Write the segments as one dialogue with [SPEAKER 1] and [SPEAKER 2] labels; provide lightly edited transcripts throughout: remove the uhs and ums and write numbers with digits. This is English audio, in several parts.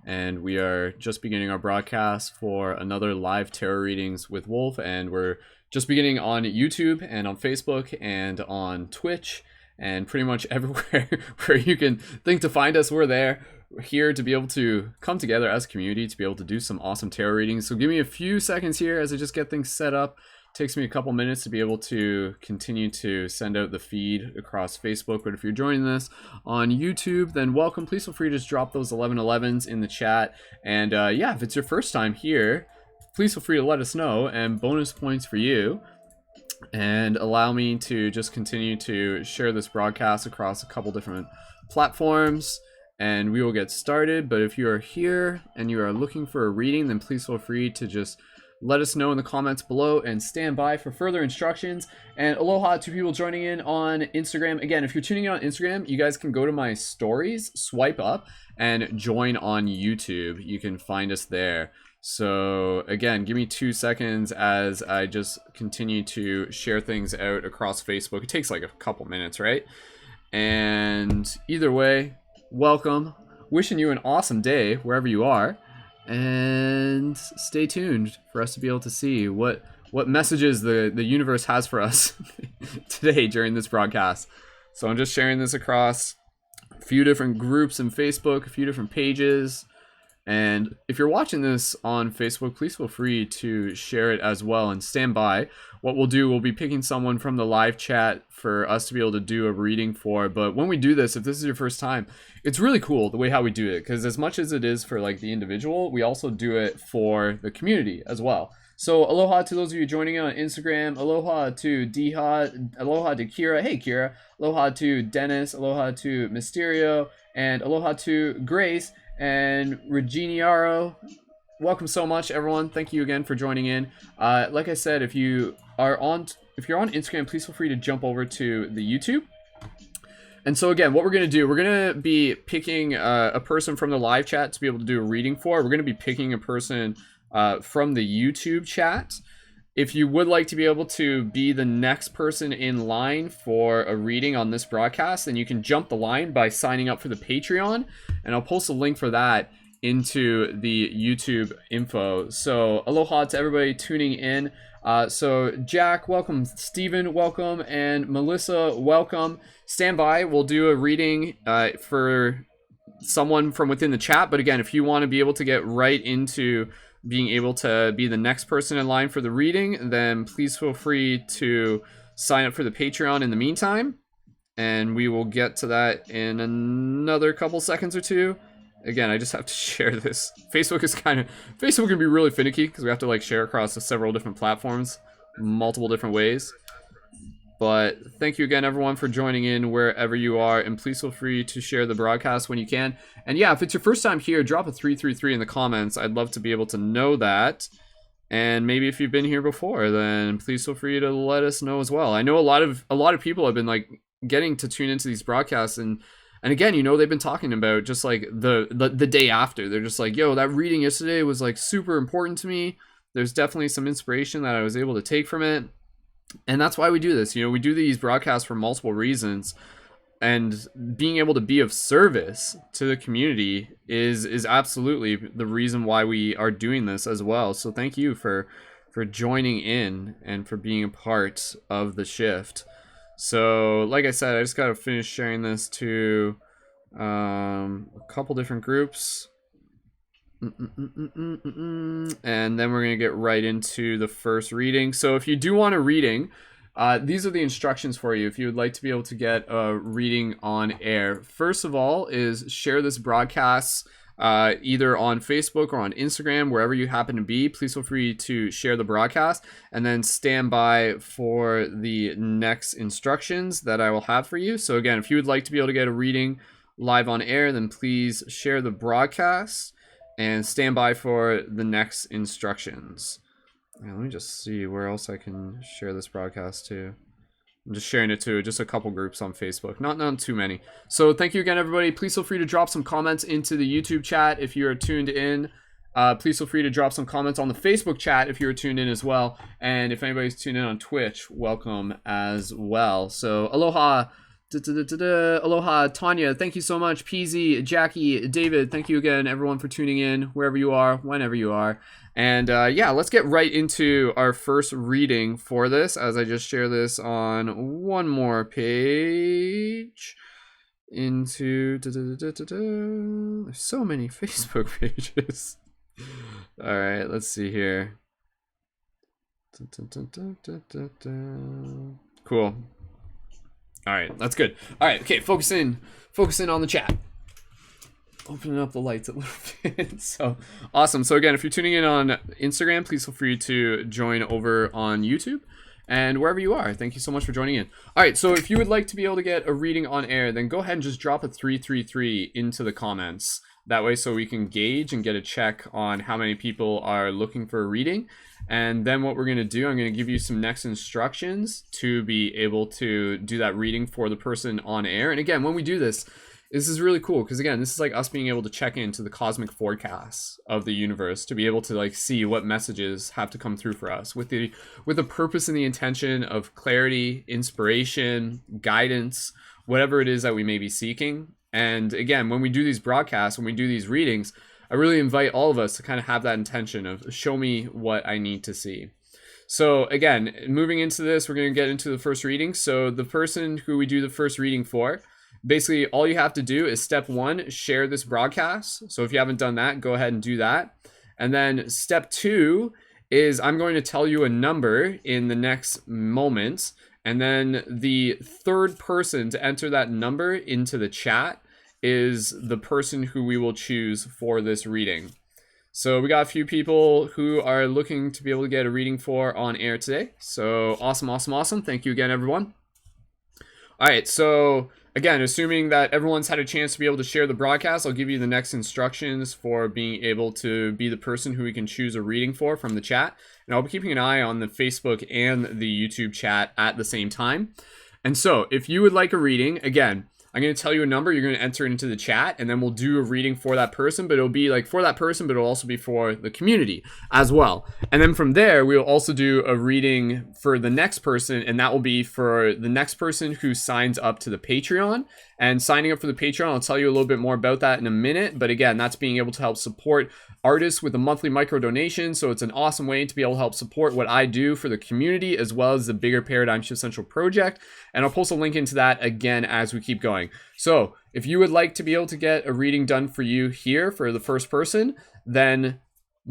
[SPEAKER 1] and we are just beginning our broadcast for another live tarot readings with Wolf, and we're just beginning on YouTube and on Facebook and on Twitch and pretty much everywhere where you can think to find us. We're there. We're here to be able to come together as a community to be able to do some awesome tarot readings. So give me a few seconds here as I just get things set up. Takes me a couple minutes to be able to continue to send out the feed across Facebook. But if you're joining this on YouTube, then welcome. Please feel free to just drop those 1111s in the chat. And yeah, if it's your first time here, please feel free to let us know, and bonus points for you. And allow me to just continue to share this broadcast across a couple different platforms, and we will get started. But if you are here and you are looking for a reading, then please feel free to just let us know in the comments below and stand by for further instructions. And aloha to people joining in on Instagram. Again, if you're tuning in on Instagram, you guys can go to my stories, swipe up, and join on YouTube. You can find us there. So again, give me 2 seconds as I just continue to share things out across Facebook. It takes like a couple minutes, right? And either way, welcome. Wishing you an awesome day wherever you are. And stay tuned for us to be able to see what messages the universe has for us today during this broadcast. So I'm just sharing this across a few different groups in Facebook, a few different pages. And if you're watching this on Facebook, please feel free to share it as well and stand by. What we'll do, we'll be picking someone from the live chat for us to be able to do a reading for. But when we do this, if this is your first time, it's really cool the way how we do it, because as much as it is for like the individual, we also do it for the community as well. So aloha to those of you joining in on Instagram. Aloha to Diha. Aloha to Kira. Hey Kira. Aloha to Dennis. Aloha to Mysterio. And aloha to Grace and Reginiaro. Welcome so much, everyone. Thank you again for joining in. Like I said, if you're on Instagram, please feel free to jump over to the YouTube. And so again, what we're going to do, we're going to be picking a person from the live chat to be able to do a reading for. We're going to be picking a person from the YouTube chat. If you would like to be able to be the next person in line for a reading on this broadcast, then you can jump the line by signing up for the Patreon, and I'll post a link for that into the YouTube info. So aloha to everybody tuning in. So Jack, welcome. Steven, welcome. And Melissa, welcome. Stand by. We'll do a reading for someone from within the chat. But again, if you want to be able to get right into being able to be the next person in line for the reading, then please feel free to sign up for the Patreon in the meantime. And we will get to that in another couple seconds or two. Again, I just have to share this. Facebook can be really finicky because we have to like share across several different platforms, multiple different ways. But thank you again, everyone, for joining in wherever you are, and please feel free to share the broadcast when you can. And yeah, if it's your first time here, drop a 333 in the comments. I'd love to be able to know that. And maybe if you've been here before, then please feel free to let us know as well. I know a lot of people have been like getting to tune into these broadcasts, and again, you know, they've been talking about just like the day after. They're just like, yo, that reading yesterday was like super important to me. There's definitely some inspiration that I was able to take from it. And that's why we do this. You know, we do these broadcasts for multiple reasons, and being able to be of service to the community is absolutely the reason why we are doing this as well. So thank you for joining in and for being a part of the shift. So like I said, I just got to finish sharing this to a couple different groups. And then we're going to get right into the first reading. So if you do want a reading, these are the instructions for you if you would like to be able to get a reading on air. First of all is share this broadcast either on Facebook or on Instagram, wherever you happen to be. Please feel free to share the broadcast, and then stand by for the next instructions that I will have for you. So again, if you would like to be able to get a reading live on air, then please share the broadcast and stand by for the next instructions. Now, let me just see where else I can share this broadcast to. I'm just sharing it to just a couple groups on Facebook, not too many. So thank you again, everybody. Please feel free to drop some comments into the YouTube chat if you are tuned in. Please feel free to drop some comments on the Facebook chat if you're tuned in as well. And if anybody's tuned in on Twitch, welcome as well. So aloha Aloha, Tanya. Thank you so much. PZ, Jackie, David. Thank you again, everyone, for tuning in wherever you are, whenever you are. And yeah, let's get right into our first reading for this as I just share this on one more page. Into there's so many Facebook pages. All right, let's see here. Cool. All right, that's good. All right, okay, focus in on the chat. Opening up the lights a little bit. So awesome. So again, if you're tuning in on Instagram, please feel free to join over on YouTube and wherever you are. Thank you so much for joining in. All right, so if you would like to be able to get a reading on air, then go ahead and just drop a 333 into the comments. That way, so we can gauge and get a check on how many people are looking for a reading. And then what we're going to do, I'm going to give you some next instructions to be able to do that reading for the person on air. And again, when we do this is really cool because again, this is like us being able to check into the cosmic forecasts of the universe to be able to like see what messages have to come through for us with the purpose and the intention of clarity, inspiration, guidance, whatever it is that we may be seeking. And again, when we do these broadcasts, when we do these readings, I really invite all of us to kind of have that intention of show me what I need to see. So again, moving into this, we're going to get into the first reading. So the person who we do the first reading for, basically all you have to do is step 1, share this broadcast. So if you haven't done that, go ahead and do that. And then step 2 is I'm going to tell you a number in the next moment. And then the third person to enter that number into the chat is the person who we will choose for this reading. So we got a few people who are looking to be able to get a reading for on air today. So awesome, awesome, awesome. Thank you again, everyone. All right, so again, assuming that everyone's had a chance to be able to share the broadcast, I'll give you the next instructions for being able to be the person who we can choose a reading for from the chat. And I'll be keeping an eye on the Facebook and the YouTube chat at the same time. And so if you would like a reading, again, I'm going to tell you a number, you're going to enter it into the chat, and then we'll do a reading for that person, but it'll be like for that person, but it'll also be for the community as well. And then from there, we'll also do a reading for the next person, and that will be for the next person who signs up to the Patreon. And signing up for the Patreon, I'll tell you a little bit more about that in a minute. But again, that's being able to help support artists with a monthly micro donation. So it's an awesome way to be able to help support what I do for the community, as well as the bigger Paradigm Shift Central project. And I'll post a link into that again as we keep going. So if you would like to be able to get a reading done for you here for the first person, then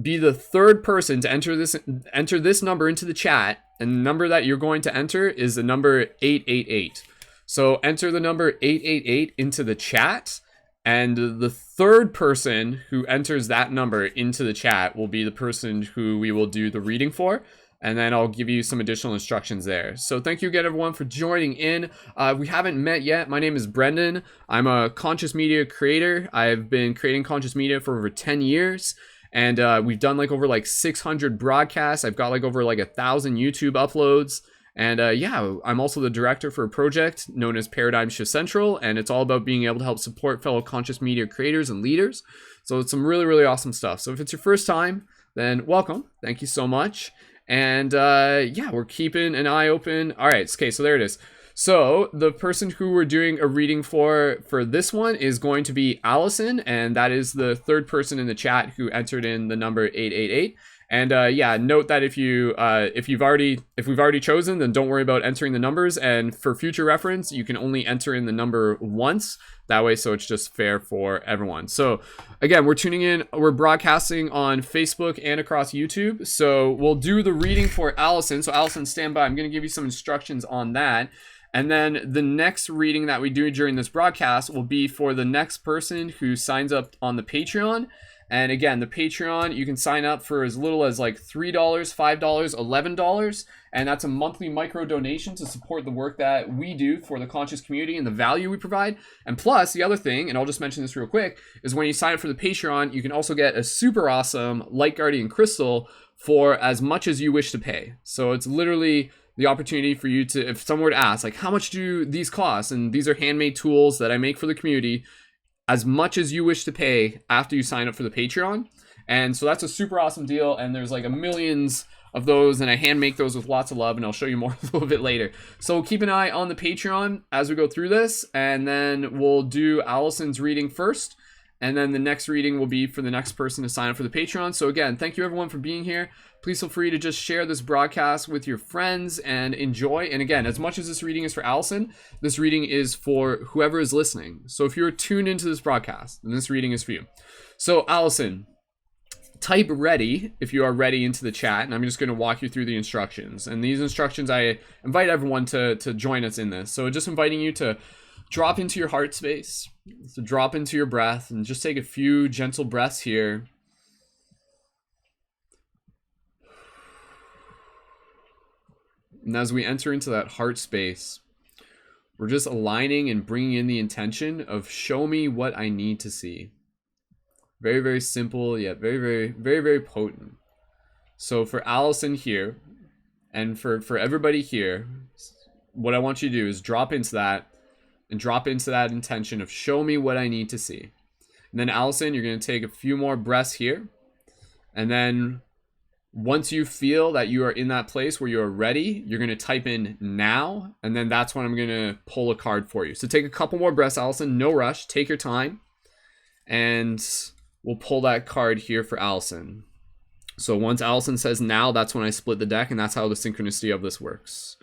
[SPEAKER 1] be the third person to enter this number into the chat. And the number that you're going to enter is the number 888. So enter the number 888 into the chat, and the third person who enters that number into the chat will be the person who we will do the reading for. And then I'll give you some additional instructions there. So thank you again, everyone, for joining in. We haven't met yet. My name is Brendan. I'm a conscious media creator. I've been creating conscious media for over 10 years. And we've done like over 600 broadcasts. I've got like over 1,000 YouTube uploads. And yeah, I'm also the director for a project known as Paradigm Shift Central, and it's all about being able to help support fellow conscious media creators and leaders. So it's some really, really awesome stuff. So if it's your first time, then welcome. Thank you so much. And yeah, we're keeping an eye open. All right, okay, so there it is. So the person who we're doing a reading for this one is going to be Allison, and that is the third person in the chat who entered in the number 888. And yeah, note that if we've already chosen, then don't worry about entering the numbers. And for future reference, you can only enter in the number once. That way, so it's just fair for everyone. So again, we're broadcasting on Facebook and across YouTube. So we'll do the reading for Allison. So Allison, stand by. I'm going to give you some instructions on that. And then the next reading that we do during this broadcast will be for the next person who signs up on the Patreon. And again, the Patreon, you can sign up for as little as $3, $5, $11. And that's a monthly micro donation to support the work that we do for the conscious community and the value we provide. And plus, the other thing, and I'll just mention this real quick, is when you sign up for the Patreon, you can also get a super awesome Light Guardian crystal for as much as you wish to pay. So it's literally the opportunity for you to, if someone were to ask, how much do these cost? And these are handmade tools that I make for the community, as much as you wish to pay after you sign up for the Patreon. And so that's a super awesome deal. And there's millions of those, and I hand make those with lots of love, and I'll show you more a little bit later. So keep an eye on the Patreon as we go through this, and then we'll do Allison's reading first, and then the next reading will be for the next person to sign up for the Patreon. So again, thank you everyone for being here. Please feel free to just share this broadcast with your friends and enjoy. And again, as much as this reading is for Allison, this reading is for whoever is listening. So if you're tuned into this broadcast, then this reading is for you. So Allison, type ready if you are ready into the chat, and I'm just going to walk you through the instructions. And these instructions, I invite everyone to join us in this. So just inviting you to drop into your heart space, so drop into your breath, and just take a few gentle breaths here. And as we enter into that heart space, we're just aligning and bringing in the intention of show me what I need to see. Very, very simple, yet very, very, very, very potent. So for Allison here, and for everybody here, what I want you to do is drop into that, and drop into that intention of show me what I need to see. And then Allison, you're going to take a few more breaths here. And then once you feel that you are in that place where you're ready, you're going to type in now. And then that's when I'm going to pull a card for you. So take a couple more breaths, Allison. No rush. Take your time. And we'll pull that card here for Allison. So once Allison says now, that's when I split the deck. And that's how the synchronicity of this works.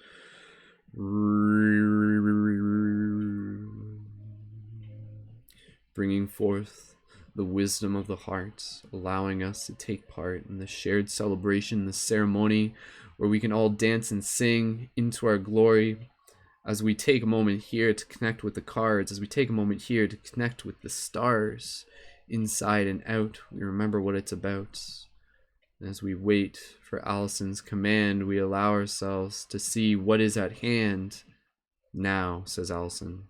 [SPEAKER 1] Bringing forth the wisdom of the heart, allowing us to take part in the shared celebration, the ceremony where we can all dance and sing into our glory. As we take a moment here to connect with the cards, as we take a moment here to connect with the stars inside and out, we remember what it's about. And as we wait for Allison's command, we allow ourselves to see what is at hand. Now, says Allison.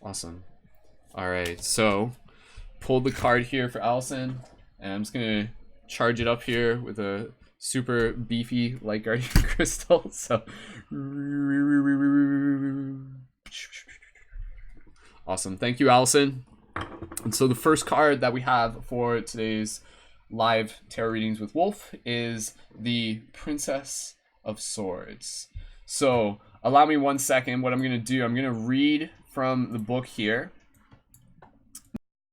[SPEAKER 1] Awesome. All right, so pulled the card here for Allison, and I'm just gonna charge it up here with a super beefy light guardian crystal. So awesome. Thank you, Allison. And so the first card that we have for today's live tarot readings with Wolf is the Princess of Swords. So allow me 1 second. What I'm going to do, I'm going to read from the book here.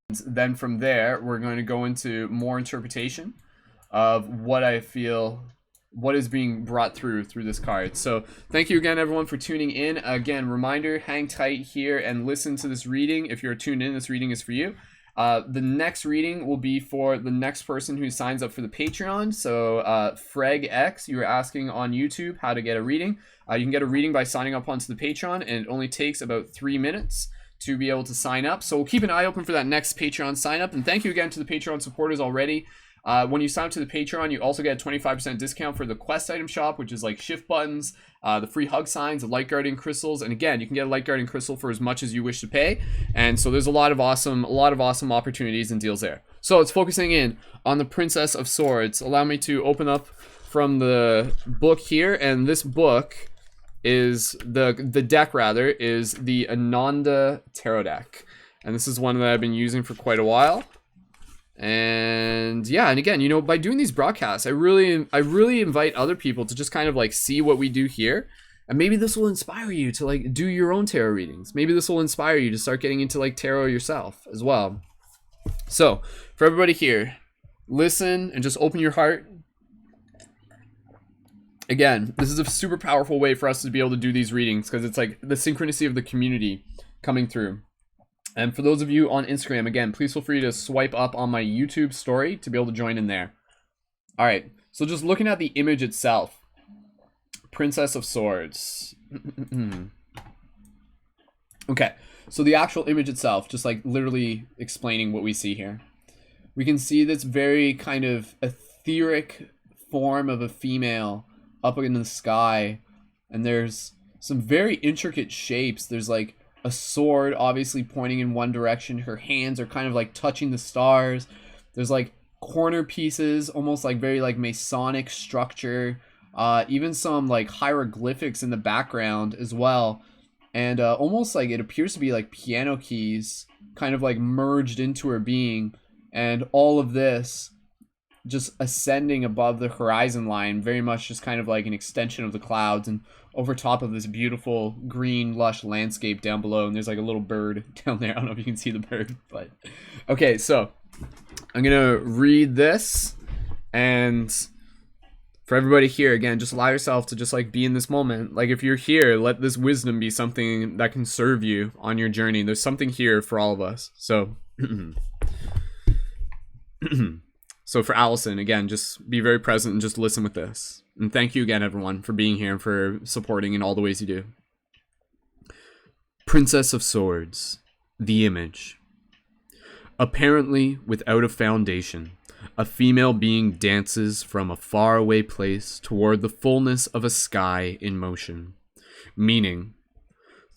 [SPEAKER 1] Then from there, we're going to go into more interpretation of what I feel, what is being brought through this card. So thank you again, everyone, for tuning in. Again, reminder, hang tight here and listen to this reading. If you're tuned in, this reading is for you. The next reading will be for the next person who signs up for the Patreon. So Freg X, you were asking on YouTube how to get a reading. You can get a reading by signing up onto the Patreon, and it only takes about 3 minutes to be able to sign up. So we'll keep an eye open for that next Patreon sign up. And thank you again to the Patreon supporters already. When you sign up to the Patreon, you also get a 25% discount for the quest item shop, which is like shift buttons, the free hug signs, the light guardian crystals, and again, you can get a light guardian crystal for as much as you wish to pay. And so there's a lot of awesome opportunities and deals there. So it's focusing in on the Princess of Swords. Allow me to open up from the book here, and this book is the deck rather is the Ananda Tarot deck, and this is one that I've been using for quite a while. And yeah, and again, you know, by doing these broadcasts, I really invite other people to just kind of like see what we do here, and maybe this will inspire you to like do your own tarot readings. Maybe this will inspire you to start getting into like tarot yourself as well. So for everybody here, listen and just open your heart. Again, this is a super powerful way for us to be able to do these readings because it's like the synchronicity of the community coming through. And for those of you on Instagram, again, please feel free to swipe up on my YouTube story to be able to join in there. All right, so just looking at the image itself, Princess of Swords. Okay, so the actual image itself, just like literally explaining what we see here. We can see this very kind of etheric form of a female up in the sky, and there's some very intricate shapes. There's like a sword obviously pointing in one direction. Her hands are kind of like touching the stars. There's like corner pieces, almost like very like Masonic structure. Even some like hieroglyphics in the background as well. And almost like it appears to be like piano keys kind of like merged into her being. And all of this just ascending above the horizon line, very much just kind of like an extension of the clouds, and over top of this beautiful green lush landscape down below. And there's like a little bird down there. I don't know if you can see the bird, but okay, so I'm gonna read this, and for everybody here, again, just allow yourself to just like be in this moment. Like if you're here, let this wisdom be something that can serve you on your journey. There's something here for all of us. So so for Allison, again, just be very present and just listen with this. And thank you again, everyone, for being here and for supporting in all the ways you do. Princess of Swords, the image. Apparently without a foundation, a female being dances from a faraway place toward the fullness of a sky in motion. Meaning,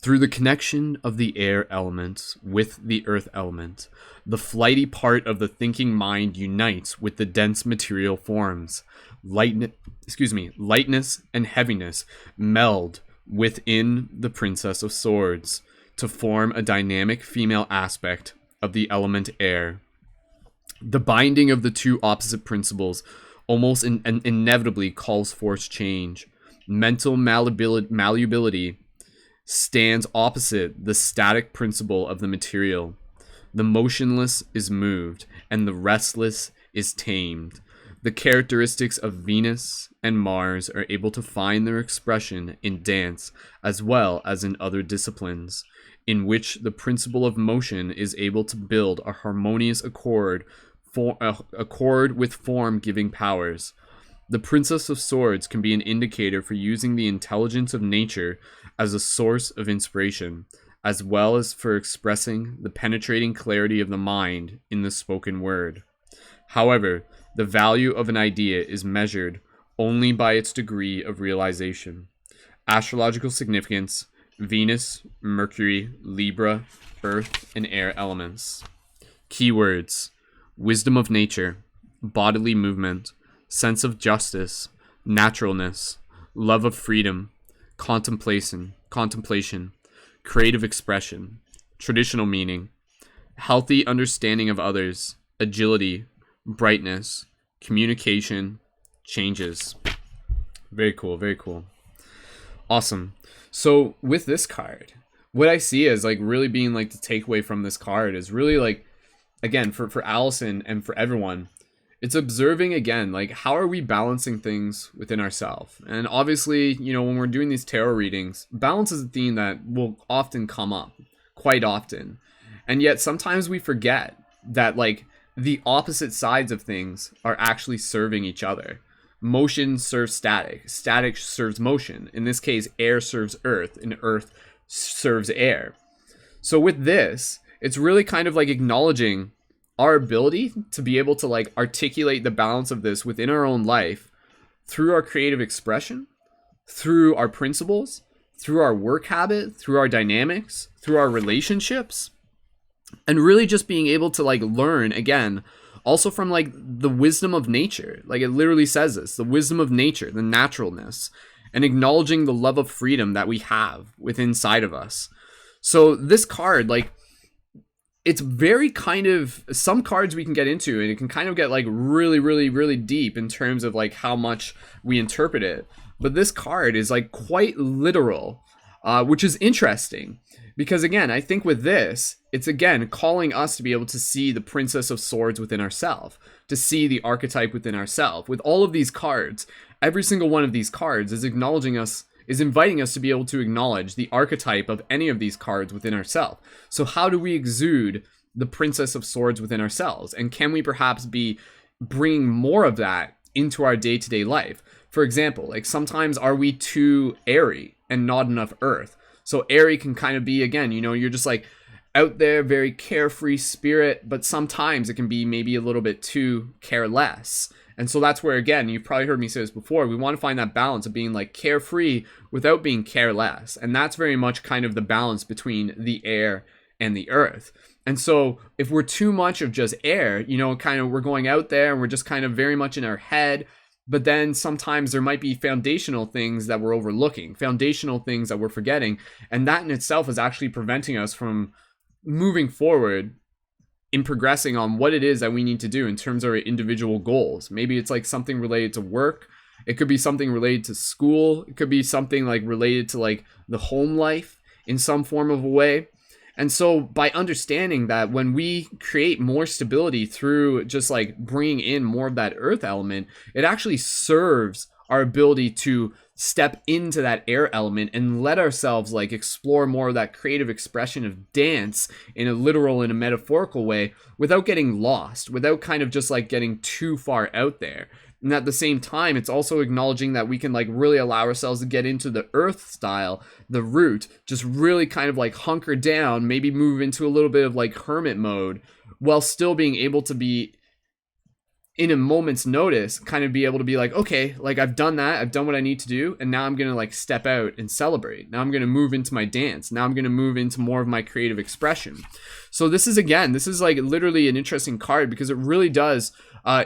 [SPEAKER 1] through the connection of the air element with the earth element, the flighty part of the thinking mind unites with the dense material forms. Lightness and heaviness meld within the Princess of Swords to form a dynamic female aspect of the element air. The binding of the two opposite principles almost inevitably calls forth change. Mental malleability stands opposite the static principle of the material. The motionless is moved, and the restless is tamed. The characteristics of Venus and Mars are able to find their expression in dance as well as in other disciplines, in which the principle of motion is able to build a harmonious accord with form-giving powers. The Princess of Swords can be an indicator for using the intelligence of nature as a source of inspiration, as well as for expressing the penetrating clarity of the mind in the spoken word. However, the value of an idea is measured only by its degree of realization. Astrological significance: Venus, Mercury, Libra, Earth, and air elements. Keywords: wisdom of nature, bodily movement, sense of justice, naturalness, love of freedom, contemplation, creative expression, traditional meaning, healthy understanding of others, agility, brightness, communication, changes. Very cool, very cool. Awesome. So with this card, what I see as like really being like the takeaway from this card is really like, again, for Allison and for everyone, it's observing again, like, how are we balancing things within ourselves? And obviously, you know, when we're doing these tarot readings, balance is a theme that will often come up, quite often. And yet sometimes we forget that, like, the opposite sides of things are actually serving each other. Motion serves static. Static serves motion. In this case, air serves earth, and earth serves air. So with this, it's really kind of like acknowledging our ability to be able to like articulate the balance of this within our own life through our creative expression, through our principles, through our work habit, through our dynamics, through our relationships, and really just being able to like learn again, also from like the wisdom of nature. Like it literally says this, the wisdom of nature, the naturalness, and acknowledging the love of freedom that we have within inside of us. So this card, like, it's very kind of, some cards we can get into and it can kind of get like really deep in terms of like how much we interpret it. But this card is like quite literal, which is interesting because again, I think with this, it's again calling us to be able to see the Princess of Swords within ourselves, to see the archetype within ourselves. With all of these cards, every single one of these cards is acknowledging us, is inviting us to be able to acknowledge the archetype of any of these cards within ourselves. So how do we exude the Princess of Swords within ourselves? And can we perhaps be bringing more of that into our day-to-day life? For example, like sometimes are we too airy and not enough earth? So airy can kind of be, again, you know, you're just like out there, very carefree spirit, but sometimes it can be maybe a little bit too careless. And so that's where, again, you've probably heard me say this before, we want to find that balance of being like carefree without being careless. And that's very much kind of the balance between the air and the earth. And so if we're too much of just air, you know, kind of we're going out there and we're just kind of very much in our head, but then sometimes there might be foundational things that we're overlooking, foundational things that we're forgetting. And that in itself is actually preventing us from moving forward in progressing on what it is that we need to do in terms of our individual goals. Maybe it's like something related to work. It could be something related to school. It could be something like related to like the home life in some form of a way. And so by understanding that when we create more stability through just like bringing in more of that earth element, it actually serves our ability to step into that air element and let ourselves like explore more of that creative expression of dance in a literal and a metaphorical way without getting lost, without kind of just like getting too far out there. And at the same time, it's also acknowledging that we can like really allow ourselves to get into the earth style, the root, just really kind of like hunker down, maybe move into a little bit of like hermit mode while still being able to be in a moment's notice, kind of be able to be like, okay, like I've done that, I've done what I need to do, and now I'm gonna like step out and celebrate. Now I'm gonna move into my dance. Now I'm gonna move into more of my creative expression. So this is like literally an interesting card because it really does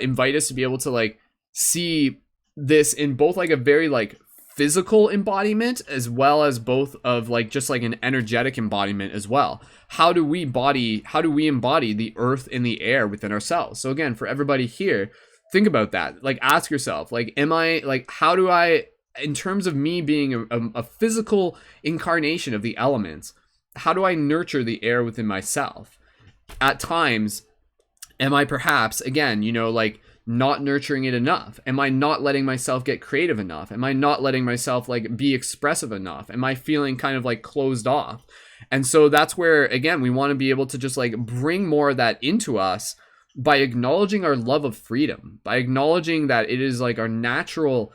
[SPEAKER 1] invite us to be able to like see this in both like a very like physical embodiment as well as both of like just like an energetic embodiment as well. How do we embody the earth and the air within ourselves? So again, for everybody here, think about that. Like ask yourself, like, am I like, how do I, in terms of me being a physical incarnation of the elements, how do I nurture the air within myself? At times, am I perhaps, again, you know, like not nurturing it enough? Am I not letting myself get creative enough? Am I not letting myself like be expressive enough? Am I feeling kind of like closed off? And so that's where, again, we want to be able to just like bring more of that into us by acknowledging our love of freedom, by acknowledging that it is like our natural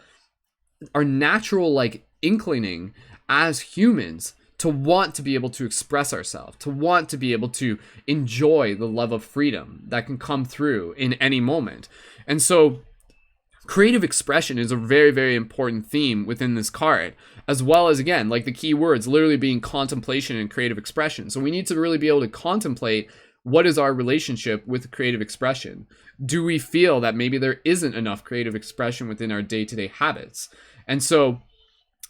[SPEAKER 1] like inclining as humans to want to be able to express ourselves, to want to be able to enjoy the love of freedom that can come through in any moment. And so creative expression is a very, very important theme within this card, as well as, again, like the key words literally being contemplation and creative expression. So we need to really be able to contemplate what is our relationship with creative expression. Do we feel that maybe there isn't enough creative expression within our day-to-day habits? And so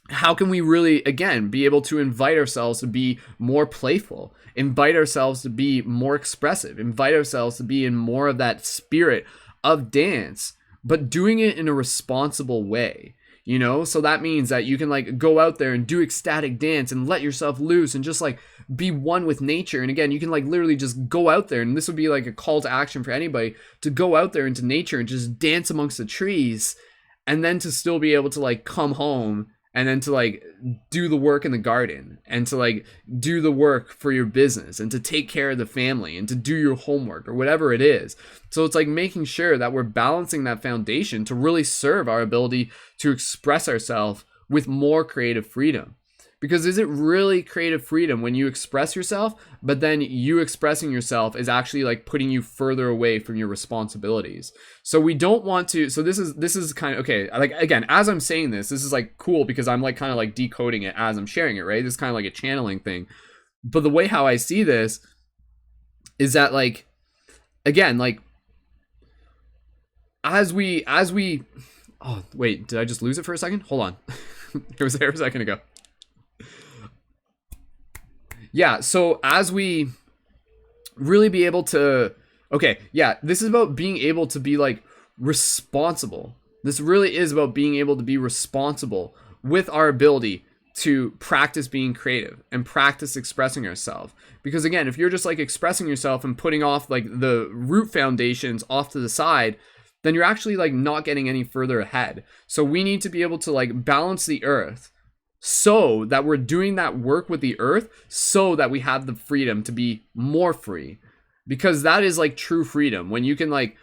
[SPEAKER 1] how can we really, again, be able to invite ourselves to be more playful, invite ourselves to be more expressive, invite ourselves to be in more of that spirit of dance, but doing it in a responsible way, you know? So that means that you can like go out there and do ecstatic dance and let yourself loose and just like be one with nature. And again, you can like literally just go out there, and this would be like a call to action for anybody to go out there into nature and just dance amongst the trees, and then to still be able to like come home and then to like do the work in the garden, and to like do the work for your business, and to take care of the family, and to do your homework or whatever it is. So it's like making sure that we're balancing that foundation to really serve our ability to express ourselves with more creative freedom. Because is it really creative freedom when you express yourself, but then you expressing yourself is actually like putting you further away from your responsibilities? So we don't want to, so this is kind of, okay, like again, as I'm saying this is like cool because I'm like kind of like decoding it as I'm sharing it, right? This is kind of like a channeling thing. But the way how I see this is that like, again, like as we, oh wait, did I just lose it for a second? Hold on. It was there a second ago. Yeah, so as we really be able to, okay, yeah, this is about being able to be like responsible. This really is about being able to be responsible with our ability to practice being creative and practice expressing ourselves. Because again, if you're just like expressing yourself and putting off like the root foundations off to the side, then you're actually like not getting any further ahead. So we need to be able to like balance the earth so that we're doing that work with the earth, so that we have the freedom to be more free. Because that is like true freedom, when you can like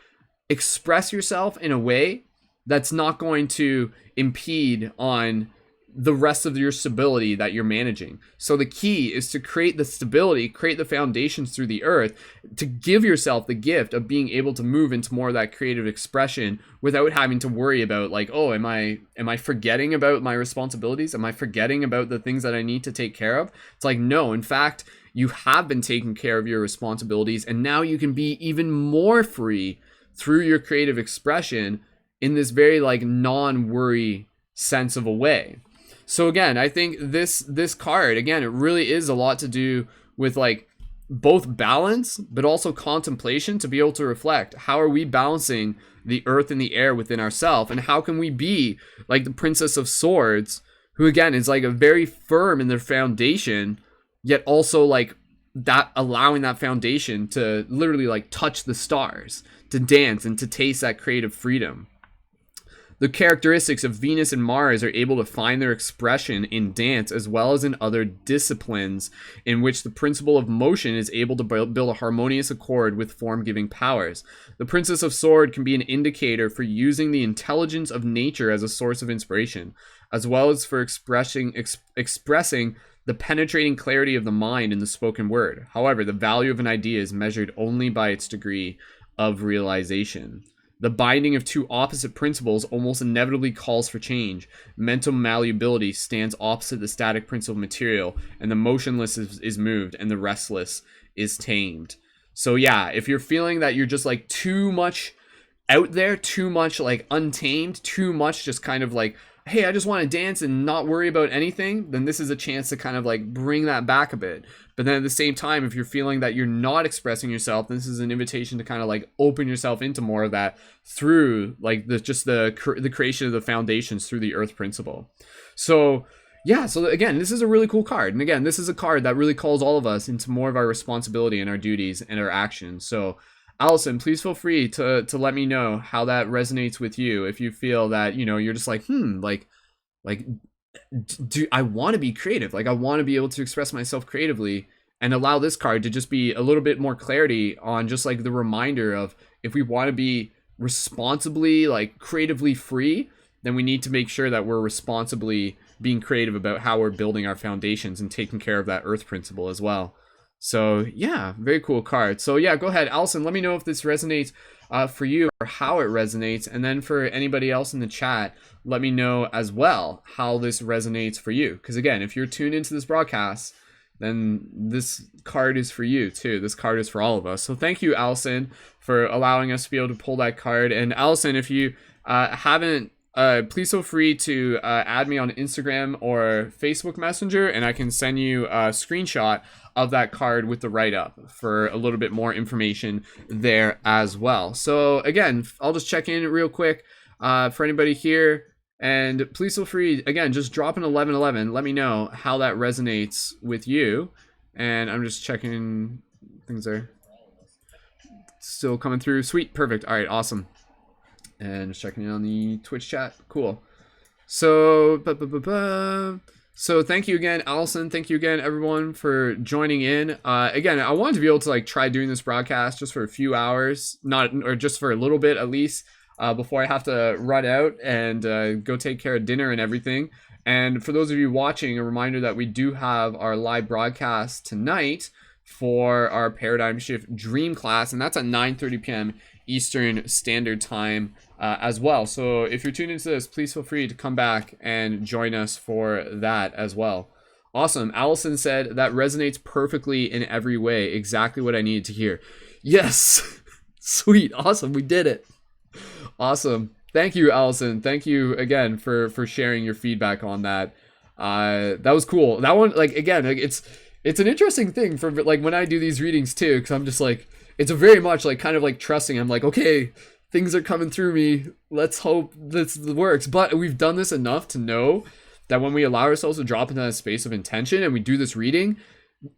[SPEAKER 1] express yourself in a way that's not going to impede on the rest of your stability that you're managing. So the key is to create the stability, create the foundations through the earth, to give yourself the gift of being able to move into more of that creative expression without having to worry about like, oh, am I forgetting about my responsibilities? Am I forgetting about the things that I need to take care of? It's like, no, in fact, you have been taking care of your responsibilities, and now you can be even more free through your creative expression in this very like non-worry sense of a way. So again, I think this card, again, it really is a lot to do with like both balance but also contemplation to be able to reflect. How are we balancing the earth and the air within ourselves, and how can we be like the Princess of Swords, who again is like a very firm in their foundation, yet also like that allowing that foundation to literally like touch the stars, to dance and to taste that creative freedom. The characteristics of Venus and Mars are able to find their expression in dance as well as in other disciplines in which the principle of motion is able to build a harmonious accord with form-giving powers. The Princess of Sword can be an indicator for using the intelligence of nature as a source of inspiration, as well as for expressing the penetrating clarity of the mind in the spoken word. However, the value of an idea is measured only by its degree of realization. The binding of two opposite principles almost inevitably calls for change. Mental malleability stands opposite the static principle of material, and the motionless is moved, and the restless is tamed. So yeah, if you're feeling that you're just like too much out there, too much like untamed, too much just kind of like, hey, I just want to dance and not worry about anything, then this is a chance to kind of like bring that back a bit. But then at the same time, if you're feeling that you're not expressing yourself, this is an invitation to kind of like open yourself into more of that through like the creation of the foundations through the earth principle. So yeah, so again, this is a really cool card. And again, this is a card that really calls all of us into more of our responsibility and our duties and our actions. So Allison, please feel free to let me know how that resonates with you. If you feel that, you know, you're just like, do I want to be creative? Like I want to be able to express myself creatively, and allow this card to just be a little bit more clarity on just like the reminder of, if we want to be responsibly, like creatively free, then we need to make sure that we're responsibly being creative about how we're building our foundations and taking care of that earth principle as well. So yeah, very cool card. So yeah, go ahead, Allison, let me know if this resonates for you, or how it resonates. And then for anybody else in the chat, let me know as well how this resonates for you. Because again, if you're tuned into this broadcast, then this card is for you too. This card is for all of us. So thank you, Allison, for allowing us to be able to pull that card. And Allison, if you haven't, please feel free to add me on Instagram or Facebook Messenger, and I can send you a screenshot of that card with the write-up for a little bit more information there as well. So again, I'll just check in real quick for anybody here, and please feel free, again, just drop an 1111. Let me know how that resonates with you. And I'm just checking, things are still coming through. Sweet, perfect. All right, awesome. And just checking in on the Twitch chat. Cool. So, so thank you again, Allison. Thank you again, everyone, for joining in. Again, I wanted to be able to like try doing this broadcast just for a few hours, or just for a little bit at least, before I have to run out and go take care of dinner and everything. And for those of you watching, a reminder that we do have our live broadcast tonight for our Paradigm Shift Dream class, and that's at 9:30 p.m. Eastern Standard Time as well. So if you're tuned into this, please feel free to come back and join us for that as well. Awesome. Allison said that resonates perfectly in every way. Exactly what I needed to hear. Yes. Sweet. Awesome. We did it. Awesome. Thank you, Allison. Thank you again for sharing your feedback on that. That was cool. That one, like, again, like, it's an interesting thing for like when I do these readings too, because I'm just like, it's a very much like kind of like trusting. I'm like, okay, things are coming through me. Let's hope this works. But we've done this enough to know that when we allow ourselves to drop into that space of intention and we do this reading,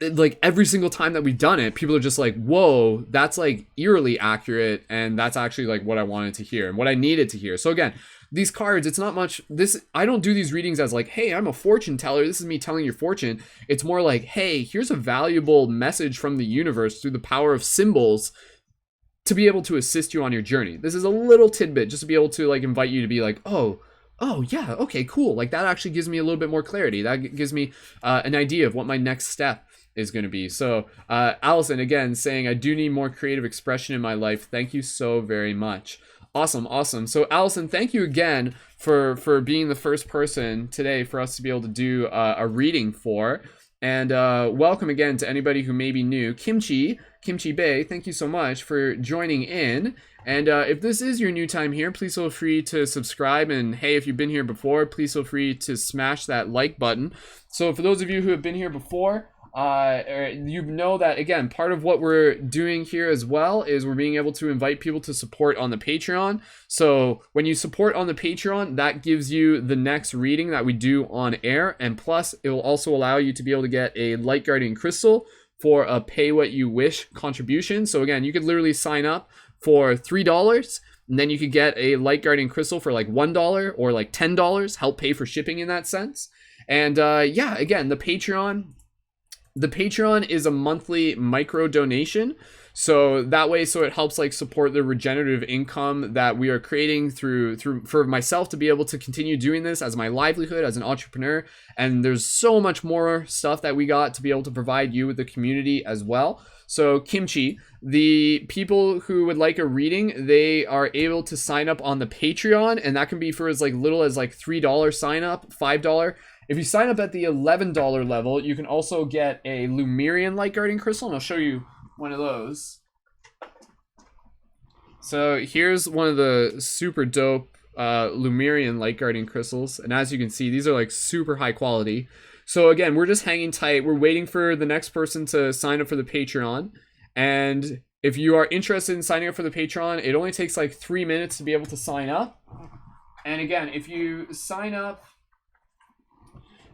[SPEAKER 1] like every single time that we've done it, people are just like, whoa, that's like eerily accurate. And that's actually like what I wanted to hear and what I needed to hear. So again, these cards, it's not much this, I don't do these readings as like, hey, I'm a fortune teller, this is me telling your fortune. It's more like, hey, here's a valuable message from the universe through the power of symbols to be able to assist you on your journey. This is a little tidbit just to be able to like invite you to be like, oh yeah, okay, cool. Like that actually gives me a little bit more clarity. That gives me an idea of what my next step is going to be. So Allison, again, saying I do need more creative expression in my life. Thank you so very much. Awesome. So Allison, thank you again for being the first person today for us to be able to do a reading for. And welcome again to anybody who may be new. Kimchi Bay, thank you so much for joining in. And if this is your new time here, please feel free to subscribe. And hey, if you've been here before, please feel free to smash that like button. So for those of you who have been here before, you know that, again, part of what we're doing here as well is we're being able to invite people to support on the Patreon. So when you support on the Patreon, that gives you the next reading that we do on air, and plus it will also allow you to be able to get a Light Guardian Crystal for a pay what you wish contribution. So again, you could literally sign up for $3, and then you could get a Light Guardian Crystal for like $1 or like $10, help pay for shipping in that sense. And yeah, again, the Patreon is a monthly micro donation. So that way, so it helps like support the regenerative income that we are creating through for myself to be able to continue doing this as my livelihood as an entrepreneur. And there's so much more stuff that we got to be able to provide you with the community as well. So Kimchi, the people who would like a reading, they are able to sign up on the Patreon, and that can be for as like little as like $3 sign up, $5. If you sign up at the $11 level, you can also get a Lumerian Light Guardian Crystal, and I'll show you one of those. So here's one of the super dope Lumerian Light Guardian Crystals, and as you can see, these are like super high quality. So again, we're just hanging tight. We're waiting for the next person to sign up for the Patreon, and if you are interested in signing up for the Patreon, it only takes like 3 minutes to be able to sign up. And again, if you sign up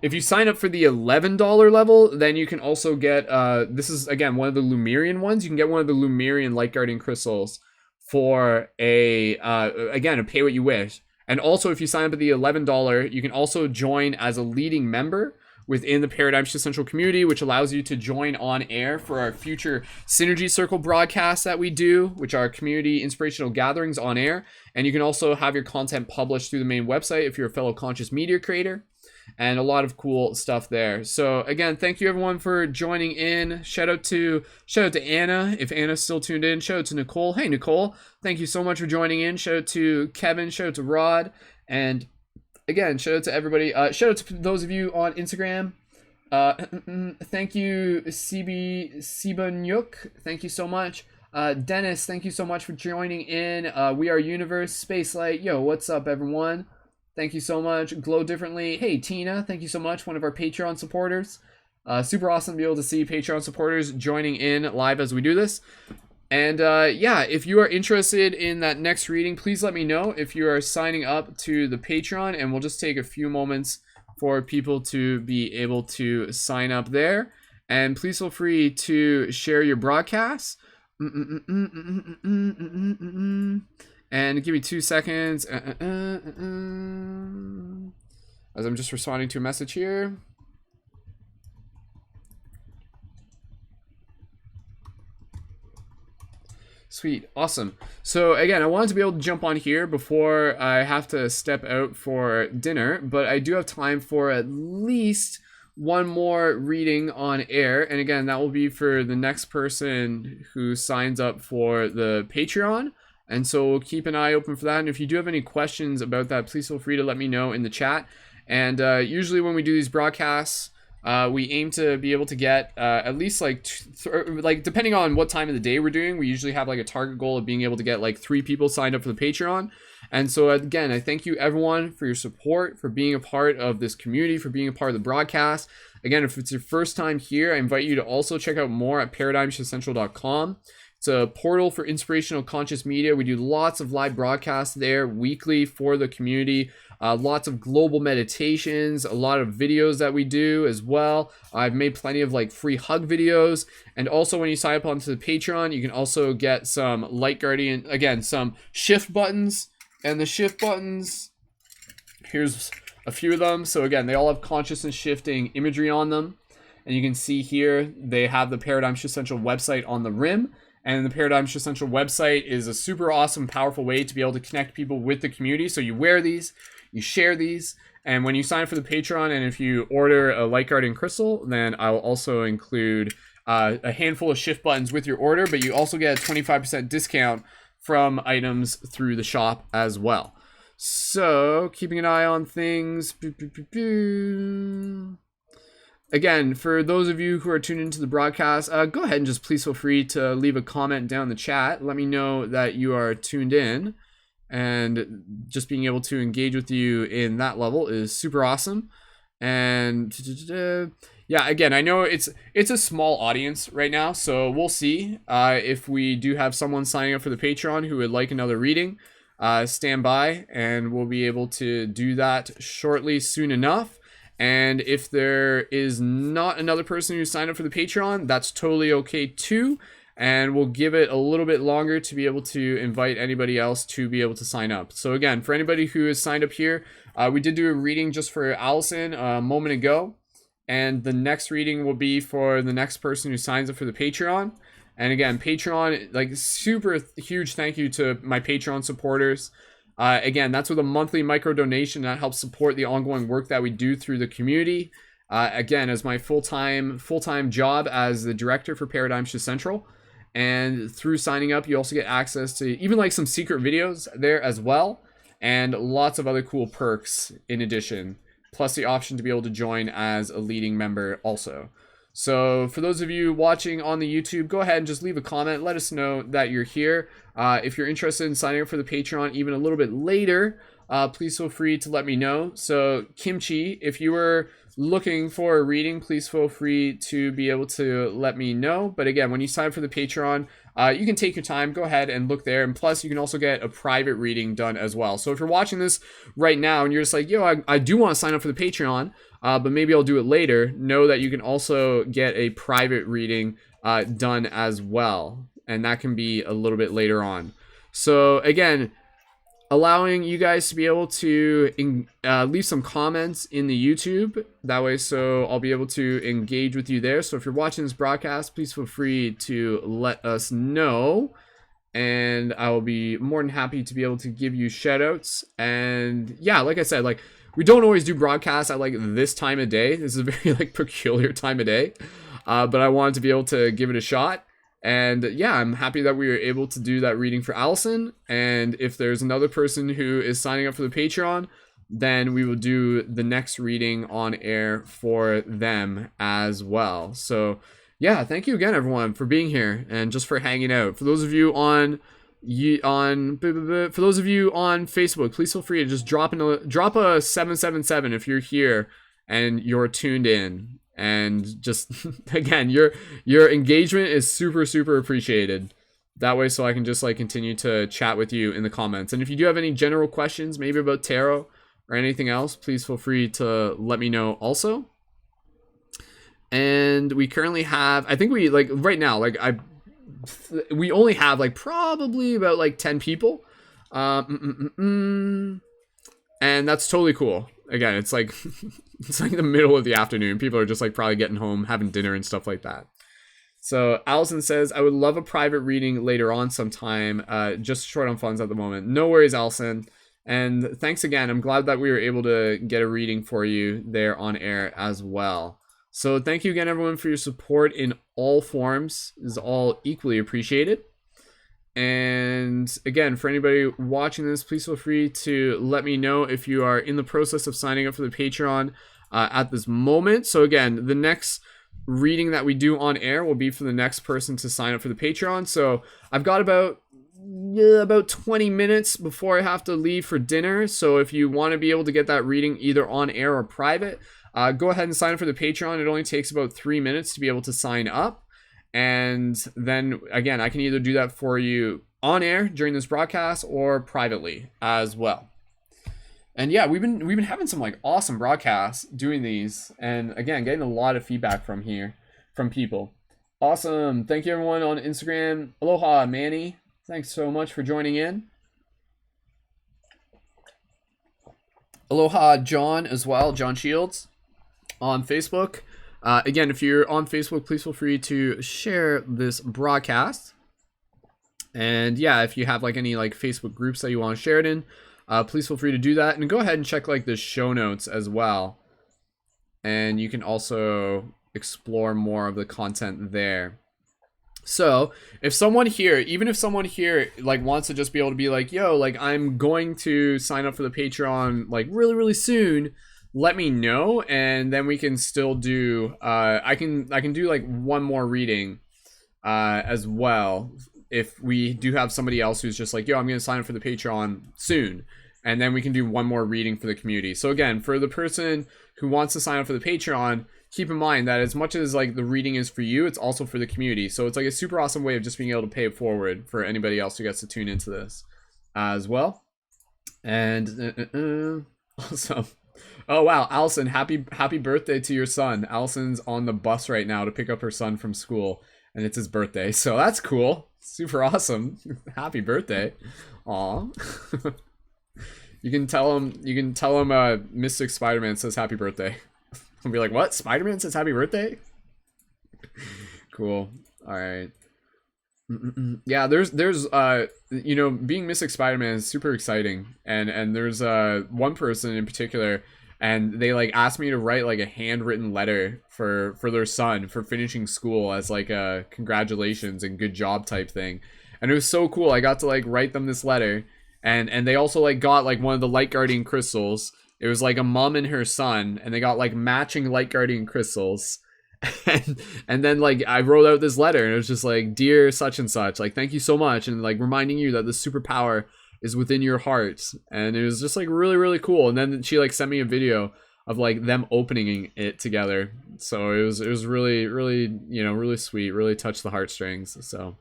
[SPEAKER 1] for the $11 level, then you can also get, this is, again, one of the Lumerian ones. You can get one of the Lumerian Light Guardian Crystals for again, a pay what you wish. And also, if you sign up at the $11, you can also join as a leading member within the Paradigm Shift Central community, which allows you to join on air for our future Synergy Circle broadcasts that we do, which are community inspirational gatherings on air. And you can also have your content published through the main website if you're a fellow conscious media creator. And a lot of cool stuff there. So again, thank you everyone for joining in. Shout out to Anna, if Anna's still tuned in. Shout out to Nicole. Hey Nicole, thank you so much for joining in. Shout out to Kevin. Shout out to Rod. And again, shout out to everybody. Shout out to those of you on Instagram. Thank you, Sibanyuk. Thank you so much. Dennis, thank you so much for joining in. We Are Universe, Spacelight. Yo, what's up everyone? Thank you so much. Glow Differently. Hey, Tina. Thank you so much. One of our Patreon supporters. Super awesome to be able to see Patreon supporters joining in live as we do this. And yeah, if you are interested in that next reading, please let me know if you are signing up to the Patreon, and we'll just take a few moments for people to be able to sign up there. And please feel free to share your broadcasts. And give me 2 seconds. As I'm just responding to a message here. Sweet, awesome. So again, I wanted to be able to jump on here before I have to step out for dinner, but I do have time for at least one more reading on air. And again, that will be for the next person who signs up for the Patreon. And so we'll keep an eye open for that. And if you do have any questions about that, please feel free to let me know in the chat. And usually when we do these broadcasts, we aim to be able to get at least like depending on what time of the day we're doing, we usually have like a target goal of being able to get like 3 people signed up for the Patreon. And so again, I thank you everyone for your support, for being a part of this community, for being a part of the broadcast. Again, if it's your first time here, I invite you to also check out more at paradigmshiftcentral.com. It's a portal for inspirational conscious media. We do lots of live broadcasts there weekly for the community. Lots of global meditations, a lot of videos that we do as well. I've made plenty of like free hug videos. And also when you sign up onto the Patreon, you can also get some Light Guardian, again, some shift buttons. And the shift buttons, here's a few of them. So again, they all have consciousness shifting imagery on them. And you can see here, they have the Paradigm Shift Central website on the rim. And the Paradigm Shift Central website is a super awesome, powerful way to be able to connect people with the community. So you wear these, you share these, and when you sign up for the Patreon, and if you order a Light Guardian Crystal, then I will also include a handful of shift buttons with your order, but you also get a 25% discount from items through the shop as well. So, keeping an eye on things. Again, for those of you who are tuned into the broadcast, go ahead and just please feel free to leave a comment down in the chat. Let me know that you are tuned in, and just being able to engage with you in that level is super awesome. And Yeah, again, I know it's a small audience right now, so we'll see if we do have someone signing up for the Patreon who would like another reading. Stand by, and we'll be able to do that shortly, soon enough. And if there is not another person who signed up for the Patreon, that's totally okay too. And we'll give it a little bit longer to be able to invite anybody else to be able to sign up. So again, for anybody who is signed up here, we did do a reading just for Allison a moment ago. And the next reading will be for the next person who signs up for the Patreon. And again, Patreon, like, super huge thank you to my Patreon supporters. Again, that's with a monthly micro donation that helps support the ongoing work that we do through the community. Again, as my full-time job as the director for Paradigm Shift Central. And through signing up, you also get access to even like some secret videos there as well. And lots of other cool perks in addition. Plus the option to be able to join as a leading member also. So for those of you watching on the YouTube, go ahead and just leave a comment. Let us know that you're here. If you're interested in signing up for the Patreon even a little bit later, please feel free to let me know. So Kimchi, if you were looking for a reading, please feel free to be able to let me know. But again, when you sign up for the Patreon, you can take your time, go ahead and look there. And plus you can also get a private reading done as well. So if you're watching this right now and you're just like, yo, I do want to sign up for the Patreon, but maybe I'll do it later, know that you can also get a private reading done as well. And that can be a little bit later on. So again, allowing you guys to be able to leave some comments in the YouTube. That way, so I'll be able to engage with you there. So if you're watching this broadcast, please feel free to let us know. And I will be more than happy to be able to give you shout outs. And yeah, like I said, like, we don't always do broadcasts at like this time of day. This is a very like peculiar time of day. But I wanted to be able to give it a shot. And yeah, I'm happy that we were able to do that reading for Allison. And if there's another person who is signing up for the Patreon, then we will do the next reading on air for them as well. So yeah, thank you again, everyone, for being here and just for hanging out. For those of you on Facebook, please feel free to just drop a 777 if you're here and you're tuned in. And just again, your engagement is super appreciated. That way, so I can just like continue to chat with you in the comments. And if you do have any general questions, maybe about tarot or anything else, please feel free to let me know also. And we currently have, I think we like right now, like we only have like probably about like 10 people. And that's totally cool. Again, it's like it's like the middle of the afternoon. People are just like probably getting home, having dinner and stuff like that. So Allison says, I would love a private reading later on sometime. Just short on funds at the moment. No worries, Allison. And thanks again. I'm glad that we were able to get a reading for you there on air as well. So thank you again, everyone, for your support in all forms. Is all equally appreciated. And again, for anybody watching this, please feel free to let me know if you are in the process of signing up for the Patreon at this moment. So again, the next reading that we do on air will be for the next person to sign up for the Patreon. So I've got about 20 minutes before I have to leave for dinner. So if you want to be able to get that reading either on air or private, go ahead and sign up for the Patreon. It only takes about 3 minutes to be able to sign up. And then again, I can either do that for you on air during this broadcast or privately as well. And yeah, we've been having some like awesome broadcasts doing these, and again, getting a lot of feedback from people. Awesome. Thank you, everyone on Instagram. Aloha, Manny. Thanks so much for joining in. Aloha, John, as well. John Shields on Facebook. Again, if you're on Facebook, please feel free to share this broadcast. And yeah, if you have like any like Facebook groups that you want to share it in, please feel free to do that. And go ahead and check like the show notes as well. And you can also explore more of the content there. So if someone here, even if someone here like wants to just be able to be like, yo, like I'm going to sign up for the Patreon like really soon, let me know, and then we can still do I can do like one more reading as well if we do have somebody else who's just like, yo, I'm gonna sign up for the Patreon soon, and then we can do one more reading for the community. So again, for the person who wants to sign up for the Patreon, keep in mind that as much as like the reading is for you, it's also for the community. So it's like a super awesome way of just being able to pay it forward for anybody else who gets to tune into this as well. And awesome. Oh wow, Allison, happy birthday to your son. Allison's on the bus right now to pick up her son from school, and it's his birthday, so that's cool. Super awesome. Happy birthday. Aw. You can tell him Mystic Spider-Man says happy birthday. I'll be like, what? Spider-Man says happy birthday? Cool. Alright. Yeah, there's you know, being Mystic Spider-Man is super exciting, and there's one person in particular, and they like asked me to write like a handwritten letter for their son for finishing school as like a congratulations and good job type thing. And it was so cool. I got to like write them this letter, and they also like got like one of the Light Guardian crystals. It was like a mom and her son, and they got like matching Light Guardian crystals. And then like I wrote out this letter, and it was just like, dear such and such, like thank you so much, and like reminding you that the superpower is within your heart. And it was just like really, really cool. And then she like sent me a video of like them opening it together. So it was really, really, you know, really sweet, really touched the heartstrings. So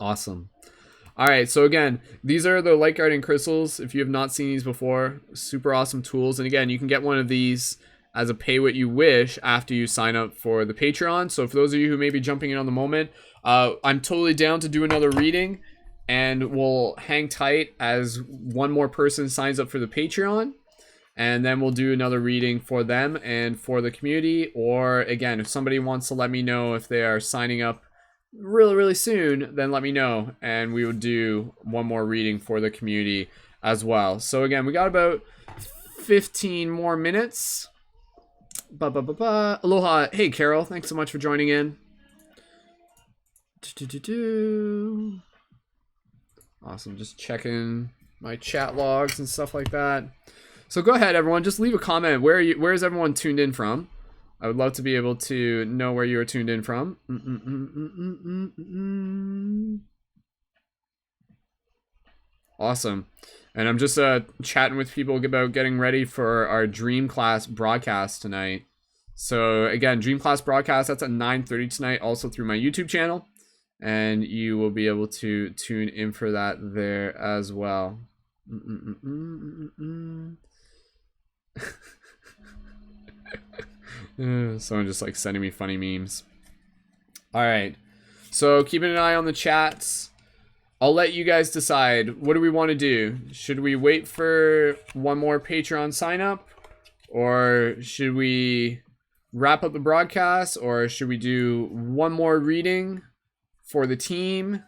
[SPEAKER 1] awesome. All right, so again, these are the Light Guardian crystals. If you have not seen these before, super awesome tools. And again, you can get one of these as a pay what you wish after you sign up for the Patreon. So for those of you who may be jumping in on the moment, I'm totally down to do another reading, and we'll hang tight as one more person signs up for the Patreon, and then we'll do another reading for them and for the community. Or again, if somebody wants to let me know if they are signing up really, really soon, then let me know, and we would do one more reading for the community as well. So again, we got about 15 more minutes. Aloha. Hey Carol, thanks so much for joining in. Awesome, just checking my chat logs and stuff like that. So go ahead everyone, just leave a comment. Where is everyone tuned in from? I would love to be able to know where you are tuned in from. Awesome. And I'm just chatting with people about getting ready for our Dream Class broadcast tonight. So again, Dream Class broadcast, that's at 9:30 tonight, also through my YouTube channel. And you will be able to tune in for that there as well. Someone just like sending me funny memes. All right. So keeping an eye on the chats. I'll let you guys decide. What do we want to do? Should we wait for one more Patreon sign up? Or should we wrap up the broadcast? Or should we do one more reading for the team?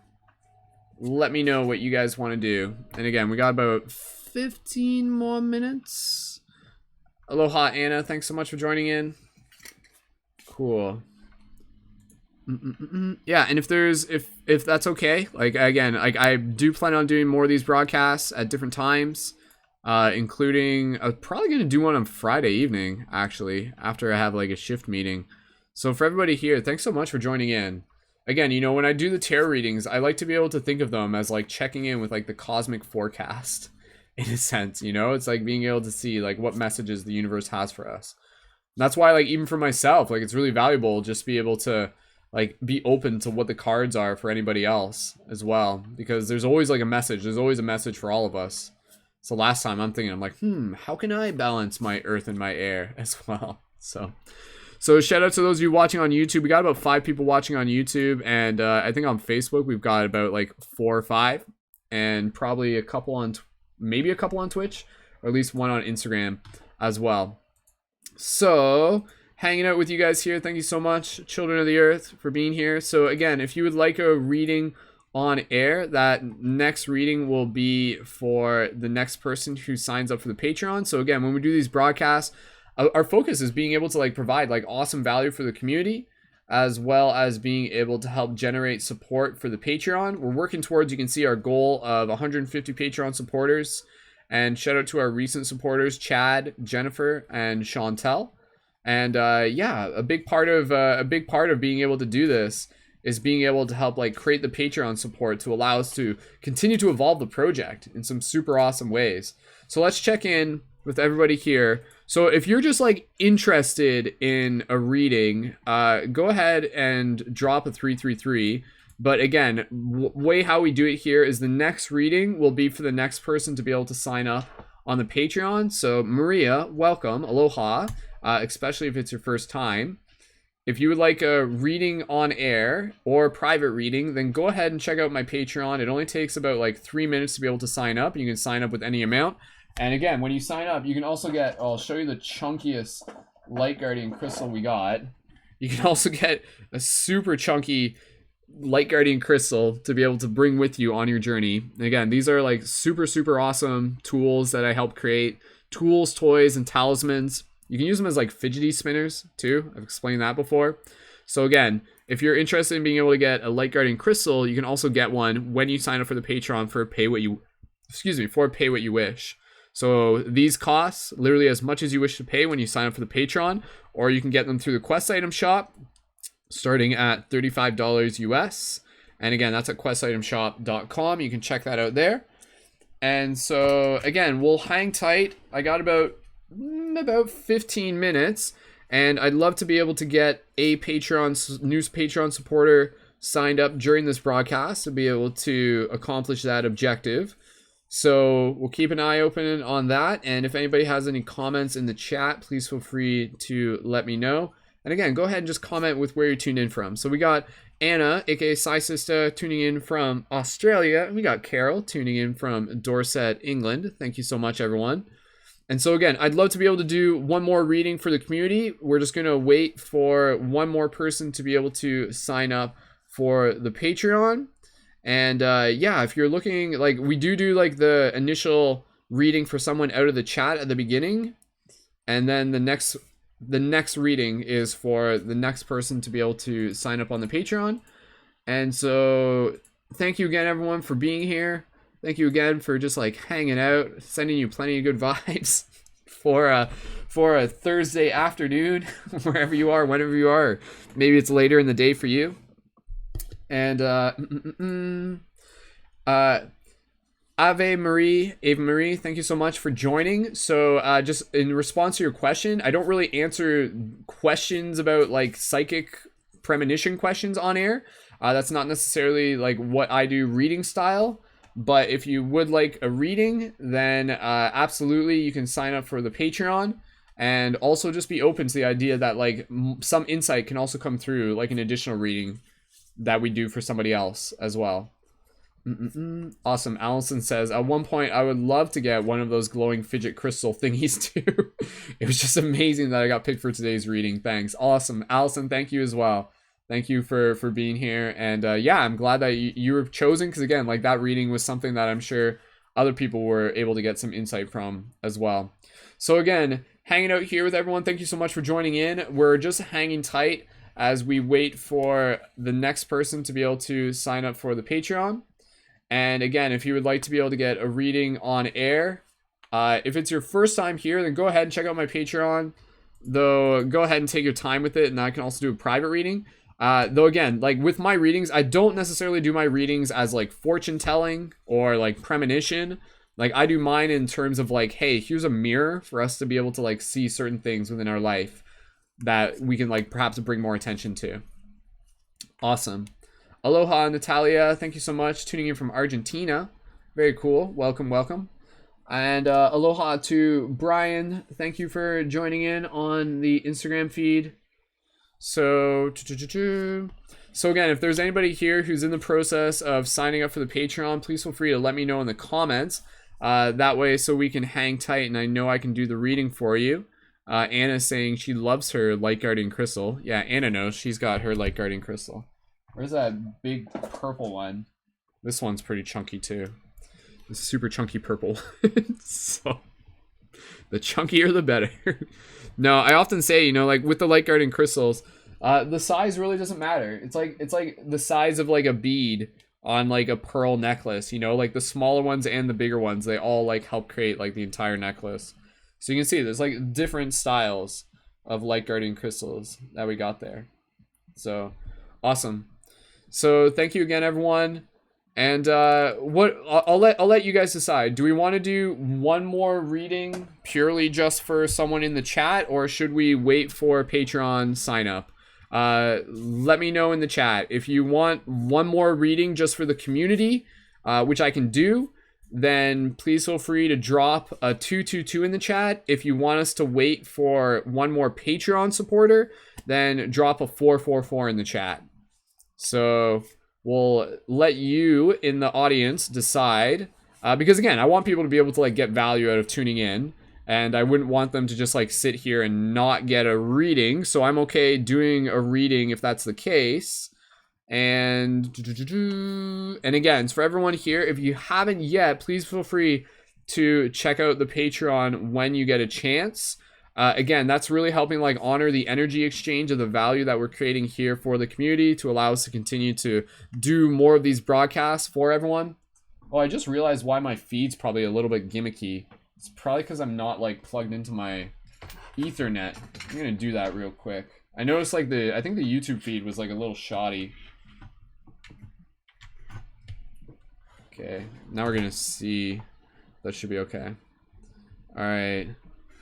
[SPEAKER 1] Let me know what you guys want to do. And again, we got about 15 more minutes. Aloha, Anna. Thanks so much for joining in. Cool. Yeah, and if that's okay, like again, like I do plan on doing more of these broadcasts at different times, including I'm probably gonna do one on Friday evening actually after I have like a shift meeting. So for everybody here, thanks so much for joining in. Again, you know, when I do the tarot readings, I like to be able to think of them as like checking in with like the cosmic forecast in a sense, you know. It's like being able to see like what messages the universe has for us. And that's why like even for myself, like it's really valuable just to be able to like be open to what the cards are for anybody else as well, because there's always like a message. There's always a message for all of us. So last time I'm thinking, I'm like, how can I balance my earth and my air as well? So shout out to those of you watching on YouTube. We got about 5 people watching on YouTube, and I think on Facebook we've got about like 4 or 5, and probably a couple on maybe a couple on Twitch, or at least one on Instagram as well. So hanging out with you guys here. Thank you so much, Children of the Earth, for being here. So again, if you would like a reading on air, that next reading will be for the next person who signs up for the Patreon. So again, when we do these broadcasts, our focus is being able to like provide like awesome value for the community, as well as being able to help generate support for the Patreon. We're working towards, you can see, our goal of 150 Patreon supporters. And shout out to our recent supporters, Chad, Jennifer, and Chantel. And yeah, a big part of being able to do this is being able to help like create the Patreon support to allow us to continue to evolve the project in some super awesome ways. So let's check in with everybody here. So if you're just like interested in a reading, go ahead and drop a 333. But again, way how we do it here is the next reading will be for the next person to be able to sign up on the Patreon. So Maria, welcome, aloha, especially if it's your first time. If you would like a reading on air or private reading, then go ahead and check out my Patreon. It only takes about like 3 minutes to be able to sign up. You can sign up with any amount. And again, when you sign up, you can also get, I'll show you the chunkiest Light Guardian crystal we got. You can also get a super chunky Light Guardian crystal to be able to bring with you on your journey. And again, these are like super, super awesome tools that I help create. Tools, toys, and talismans. You can use them as like fidgety spinners too. I've explained that before. So again, if you're interested in being able to get a Light Guardian crystal, you can also get one when you sign up for the Patreon for pay what you wish. So these cost literally as much as you wish to pay when you sign up for the Patreon, or you can get them through the Quest item shop starting at $35 US. And again, that's at questitemshop.com. You can check that out there. And so again, we'll hang tight. I got about 15 minutes, and I'd love to be able to get a new Patreon supporter signed up during this broadcast to be able to accomplish that objective. So we'll keep an eye open on that, and if anybody has any comments in the chat, please feel free to let me know. And again, go ahead and just comment with where you're tuned in from. So we got Anna, aka Sai Sister, tuning in from Australia. We got Carol tuning in from Dorset, England. Thank you so much, everyone. And so again, I'd love to be able to do one more reading for the community. We're just going to wait for one more person to be able to sign up for the Patreon. And yeah, if you're looking, like we do like the initial reading for someone out of the chat at the beginning. And then the next reading is for the next person to be able to sign up on the Patreon. And so thank you again, everyone, for being here. Thank you again for just like hanging out, sending you plenty of good vibes for a Thursday afternoon, wherever you are, whenever you are. Maybe it's later in the day for you. And Ava Marie, thank you so much for joining. So just in response to your question, I don't really answer questions about like psychic premonition questions on air. That's not necessarily like what I do reading style. But if you would like a reading, then absolutely you can sign up for the Patreon, and also just be open to the idea that like some insight can also come through, like an additional reading that we do for somebody else as well. Awesome. Allison says, at one point I would love to get one of those glowing fidget crystal thingies too. It was just amazing that I got picked for today's reading. Thanks. Awesome. Allison, thank you as well. Thank you for being here. And yeah, I'm glad that you were chosen, because again, like that reading was something that I'm sure other people were able to get some insight from as well. So again, hanging out here with everyone, thank you so much for joining in. We're just hanging tight as we wait for the next person to be able to sign up for the Patreon. And again, if you would like to be able to get a reading on air, if it's your first time here, then go ahead and check out my Patreon. Though, go ahead and take your time with it, and I can also do a private reading. Though again, like with my readings, I don't necessarily do my readings as like fortune telling or like premonition. Like I do mine in terms of like, hey, here's a mirror for us to be able to like see certain things within our life that we can like perhaps bring more attention to. Awesome. Aloha, Natalia. Thank you so much. Tuning in from Argentina. Very cool. Welcome, welcome. And aloha to Brian. Thank you for joining in on the Instagram feed. So again, if there's anybody here who's in the process of signing up for the Patreon, please feel free to let me know in the comments. That way, so we can hang tight and I know I can do the reading for you. Anna's saying she loves her Light Guardian crystal. Yeah, Anna knows. She's got her Light Guardian crystal. Where's that big purple one? This one's pretty chunky too. It's super chunky purple. So the chunkier the better. No, I often say, you know, like with the Light Guardian crystals, the size really doesn't matter. It's like the size of like a bead on like a pearl necklace, you know, like the smaller ones and the bigger ones, they all like help create like the entire necklace. So you can see there's like different styles of Light Guardian crystals that we got there. So awesome. So thank you again, everyone. And I'll let you guys decide. Do we want to do one more reading purely just for someone in the chat, or should we wait for Patreon sign up? Let me know in the chat if you want one more reading just for the community, which I can do. Then please feel free to drop a 222 in the chat. If you want us to wait for one more Patreon supporter, then drop a 444 in the chat. So we'll let you in the audience decide, because again, I want people to be able to like get value out of tuning in, and I wouldn't want them to just like sit here and not get a reading. So I'm okay doing a reading if that's the case. And again, it's for everyone here. If you haven't yet, please feel free to check out the Patreon when you get a chance. Again, that's really helping like honor the energy exchange of the value that we're creating here for the community to allow us to continue to do more of these broadcasts for everyone. Oh, I just realized why my feed's probably a little bit gimmicky. It's probably because I'm not like plugged into my Ethernet. I'm gonna do that real quick. I noticed like I think the YouTube feed was like a little shoddy. Okay, now we're gonna see. That should be okay. All right.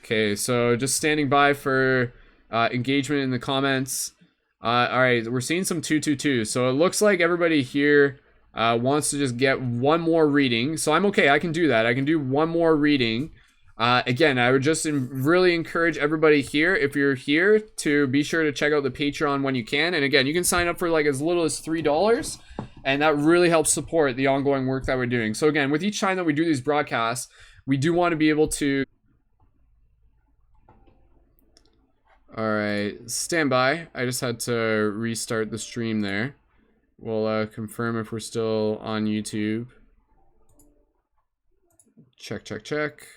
[SPEAKER 1] Okay, so just standing by for engagement in the comments. All right, we're seeing some 222. So it looks like everybody here wants to just get one more reading. So I'm okay. I can do that. I can do one more reading. Again, I would just really encourage everybody here, if you're here, to be sure to check out the Patreon when you can. And again, you can sign up for like as little as $3. And that really helps support the ongoing work that we're doing. So again, with each time that we do these broadcasts, we do want to be able to... All right, stand by. I just had to restart the stream there. We'll confirm if we're still on YouTube. Check, check, check.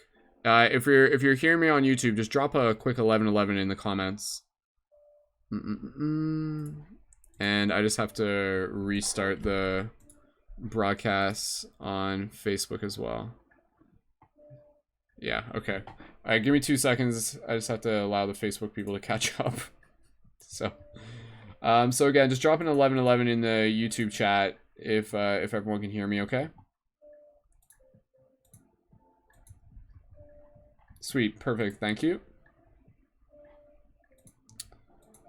[SPEAKER 1] If you're hearing me on YouTube, just drop a quick 1111 in the comments. And I just have to restart the broadcast on Facebook as well. Yeah, okay. All right, give me 2 seconds. I just have to allow the Facebook people to catch up. So again, just drop an 1111 in the YouTube chat if everyone can hear me, okay? Sweet, perfect, thank you.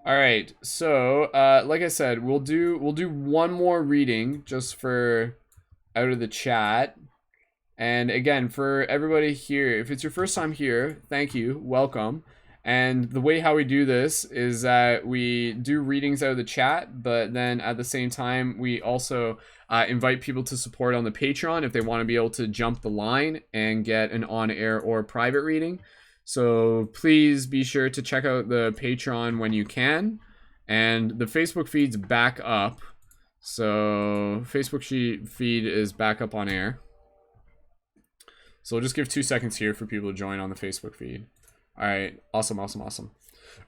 [SPEAKER 1] All right, so like I said, we'll do one more reading just for out of the chat. And again, for everybody here, if it's your first time here, thank you, welcome. And the way how we do this is that we do readings out of the chat, but then at the same time, we also invite people to support on the Patreon if they want to be able to jump the line and get an on-air or private reading. So please be sure to check out the Patreon when you can. And the Facebook feed's back up. So Facebook feed is back up on air. So we'll just give 2 seconds here for people to join on the Facebook feed. All right, awesome, awesome, awesome.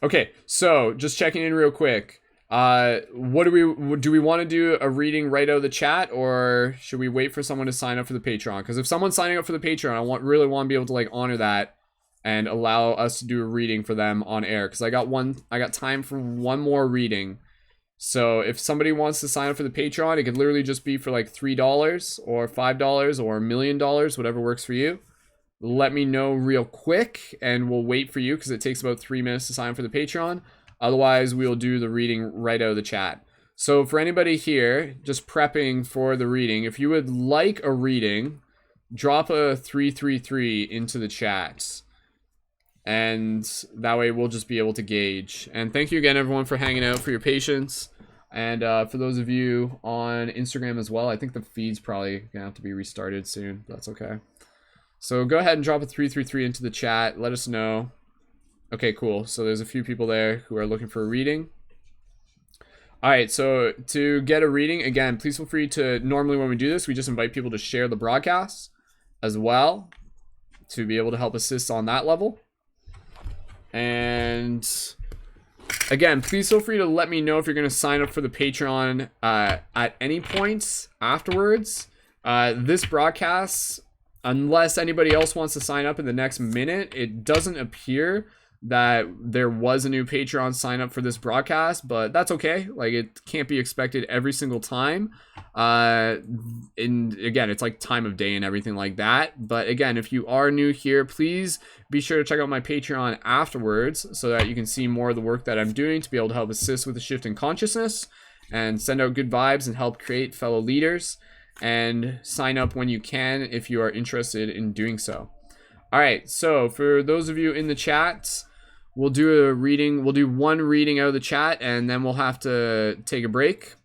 [SPEAKER 1] Okay, so just checking in real quick. What do we want to do a reading right out of the chat, or should we wait for someone to sign up for the Patreon? Because if someone's signing up for the Patreon, I really want to be able to like honor that and allow us to do a reading for them on air. Because I got time for one more reading. So if somebody wants to sign up for the Patreon, it could literally just be for like $3 or $5 or $1 million, whatever works for you. Let me know real quick and we'll wait for you because it takes about 3 minutes to sign up for the Patreon. Otherwise, we'll do the reading right out of the chat. So for anybody here, just prepping for the reading, if you would like a reading, drop a 333 into the chat. And that way we'll just be able to gauge. And thank you again, everyone, for hanging out, for your patience. And for those of you on Instagram as well, I think the feed's probably going to have to be restarted soon. That's okay. So go ahead and drop a 333 into the chat. Let us know. Okay, cool. So there's a few people there who are looking for a reading. All right, so to get a reading, again, please feel free to, normally when we do this, we just invite people to share the broadcast as well to be able to help assist on that level. And again, please feel free to let me know if you're going to sign up for the Patreon at any point afterwards. This broadcast, unless anybody else wants to sign up in the next minute, it doesn't appear that there was a new Patreon sign up for this broadcast, but that's okay. Like, it can't be expected every single time. And again, it's like time of day and everything like that. But again, if you are new here, please be sure to check out my Patreon afterwards so that you can see more of the work that I'm doing to be able to help assist with the shift in consciousness and send out good vibes and help create fellow leaders. And sign up when you can if you are interested in doing so. All right, so for those of you in the chats, we'll do a reading. We'll do one reading out of the chat, and then we'll have to take a break.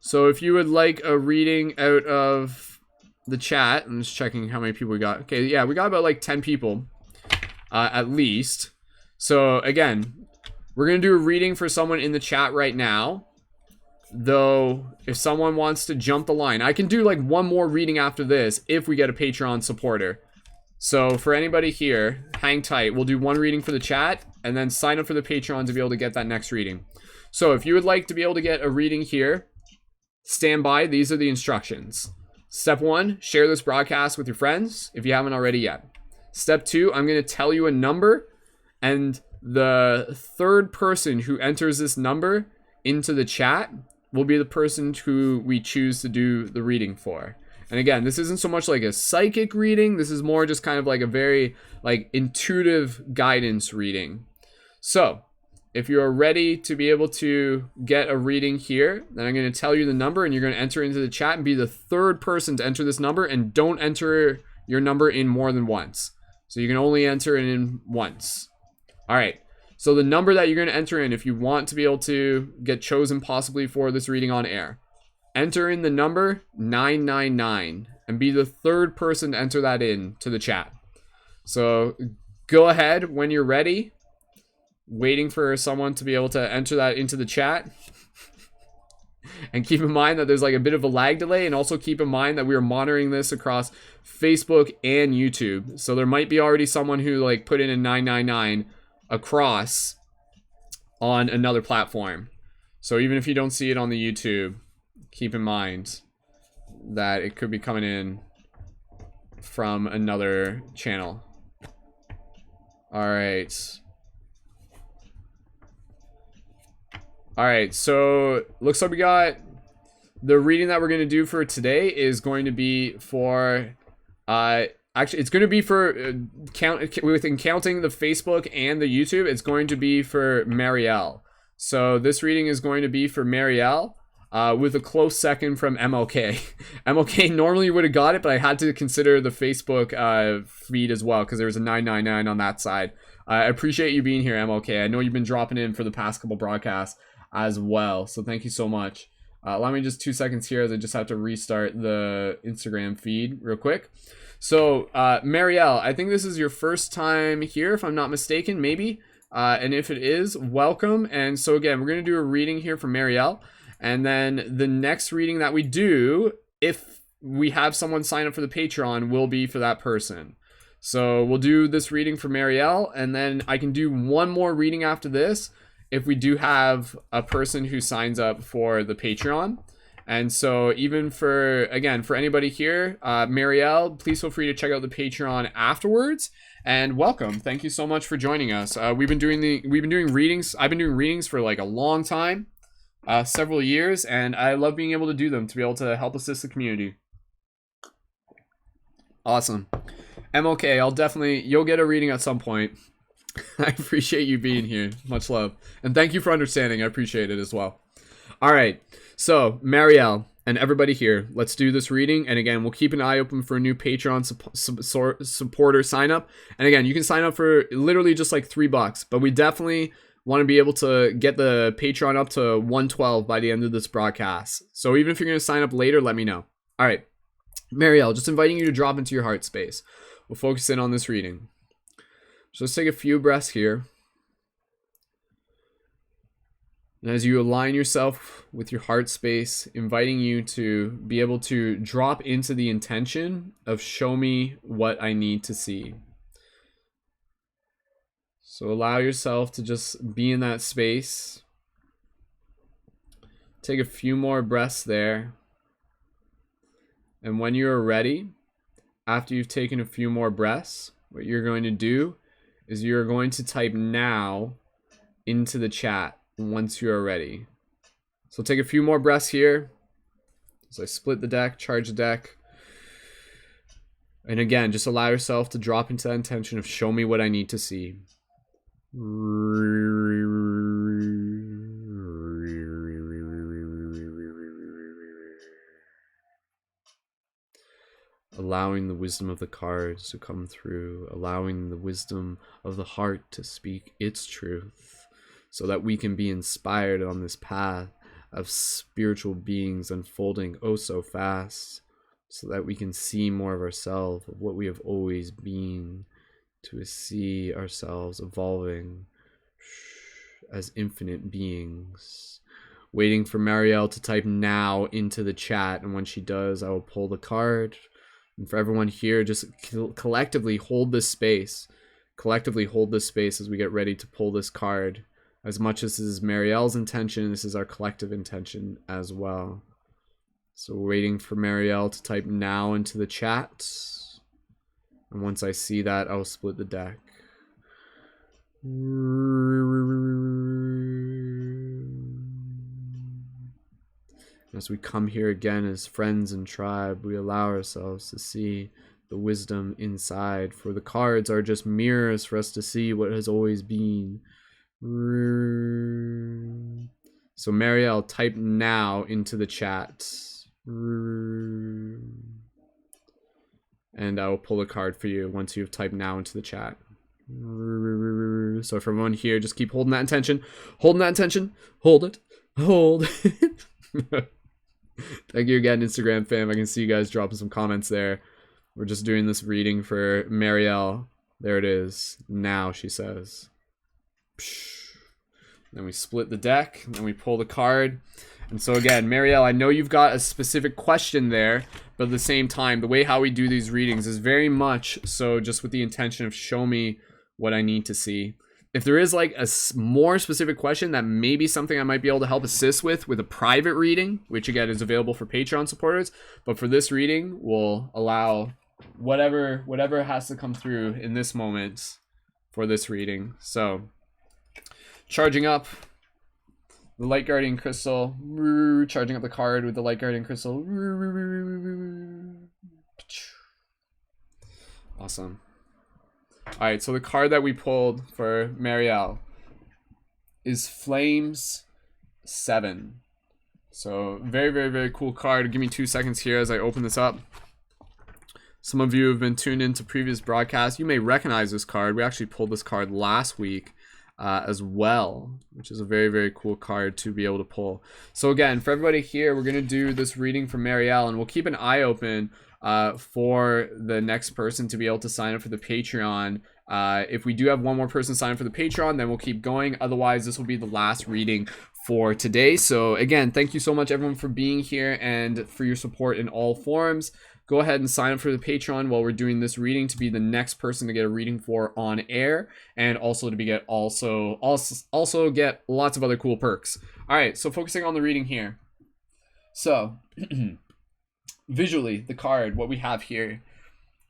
[SPEAKER 1] So if you would like a reading out of the chat, I'm just checking how many people we got. Okay, yeah, we got about like 10 people at least. So again, we're going to do a reading for someone in the chat right now. Though, if someone wants to jump the line, I can do like one more reading after this if we get a Patreon supporter. So for anybody here, hang tight. We'll do one reading for the chat and then sign up for the Patreon to be able to get that next reading. So if you would like to be able to get a reading here, stand by. These are the instructions. Step 1, share this broadcast with your friends if you haven't already yet. Step 2, I'm going to tell you a number, and the third person who enters this number into the chat will be the person who we choose to do the reading for. And again, this isn't so much like a psychic reading. This is more just kind of like a very like intuitive guidance reading. So if you're ready to be able to get a reading here, then I'm going to tell you the number and you're going to enter into the chat and be the third person to enter this number, and don't enter your number in more than once. So you can only enter it in once. All right. So the number that you're going to enter in, if you want to be able to get chosen possibly for this reading on air, enter in the number 999 and be the third person to enter that in to the chat. So go ahead when you're ready, waiting for someone to be able to enter that into the chat. And keep in mind that there's like a bit of a lag delay, and also keep in mind that we are monitoring this across Facebook and YouTube. So there might be already someone who like put in a 999 across on another platform. So even if you don't see it on the YouTube, keep in mind that it could be coming in from another channel. All right. All right, so looks like we got the reading that we're going to do for today is going to be for actually, it's going to be for within counting the Facebook and the YouTube. It's going to be for Marielle. So this reading is going to be for Marielle, with a close second from MLK. MLK normally would have got it, but I had to consider the Facebook feed as well because there was a 999 on that side. I appreciate you being here, MLK. I know you've been dropping in for the past couple broadcasts as well, so thank you so much. Allow me just 2 seconds here as I just have to restart the Instagram feed real quick. So, Marielle, I think this is your first time here, if I'm not mistaken, maybe. And if it is, welcome. And so again, we're going to do a reading here for Marielle. And then the next reading that we do, if we have someone sign up for the Patreon, will be for that person. So we'll do this reading for Marielle, and then I can do one more reading after this if we do have a person who signs up for the Patreon. And so even for, again, for anybody here, Marielle, please feel free to check out the Patreon afterwards. And welcome. Thank you so much for joining us. We've been doing readings. I've been doing readings for like a long time, several years, and I love being able to do them to be able to help assist the community. Awesome. MLK, you'll get a reading at some point. I appreciate you being here. Much love. And thank you for understanding. I appreciate it as well. All right. So, Marielle and everybody here, let's do this reading. And again, we'll keep an eye open for a new Patreon supporter sign up. And again, you can sign up for literally just like $3, but we definitely want to be able to get the Patreon up to 112 by the end of this broadcast. So even if you're going to sign up later, let me know. All right. Marielle, just inviting you to drop into your heart space. We'll focus in on this reading. So let's take a few breaths here. And as you align yourself with your heart space, inviting you to be able to drop into the intention of show me what I need to see. So allow yourself to just be in that space. Take a few more breaths there. And when you're ready, after you've taken a few more breaths, what you're going to do is you're going to type now into the chat once you're ready. So take a few more breaths here as I split the deck, charge the deck. And again, just allow yourself to drop into that intention of show me what I need to see. Allowing the wisdom of the cards to come through, allowing the wisdom of the heart to speak its truth, so that we can be inspired on this path of spiritual beings unfolding oh so fast, so that we can see more of ourselves, of what we have always been, to see ourselves evolving as infinite beings. Waiting for Marielle to type now into the chat, and when she does, I will pull the card. And for everyone here, just collectively hold this space. Collectively hold this space as we get ready to pull this card. As much as this is Marielle's intention, this is our collective intention as well. So we're waiting for Marielle to type now into the chat. And once I see that, I'll split the deck. As we come here again as friends and tribe, we allow ourselves to see the wisdom inside, for the cards are just mirrors for us to see what has always been. So Marielle, type now into the chat. And I will pull a card for you once you've typed now into the chat. So for everyone here, just keep holding that intention. Holding that intention. Hold it. Hold it. Thank you again, Instagram fam. I can see you guys dropping some comments there. We're just doing this reading for Marielle. There it is. Now, she says. Then we split the deck. Then we pull the card. And so again, Marielle, I know you've got a specific question there, but at the same time, the way how we do these readings is very much so just with the intention of show me what I need to see. If there is like a more specific question that may be something I might be able to help assist with a private reading, which again is available for Patreon supporters, but for this reading, we'll allow whatever has to come through in this moment for this reading. So, charging up the Light Guardian Crystal, charging up the card with the Light Guardian Crystal. Awesome. Alright, so the card that we pulled for Marielle is Flames 7. So, very, very, very cool card. Give me 2 seconds here as I open this up. Some of you have been tuned into previous broadcasts. You may recognize this card. We actually pulled this card last week as well, which is a very, very cool card to be able to pull. So again, for everybody here, we're going to do this reading for Marielle, and we'll keep an eye open for the next person to be able to sign up for the Patreon. If we do have one more person sign up for the Patreon, then we'll keep going. Otherwise, this will be the last reading for today. So again, thank you so much everyone for being here and for your support in all forms. Go ahead and sign up for the Patreon while we're doing this reading to be the next person to get a reading for on air, and also to be get also get lots of other cool perks. All right, so focusing on the reading here. So visually, the card, what we have here,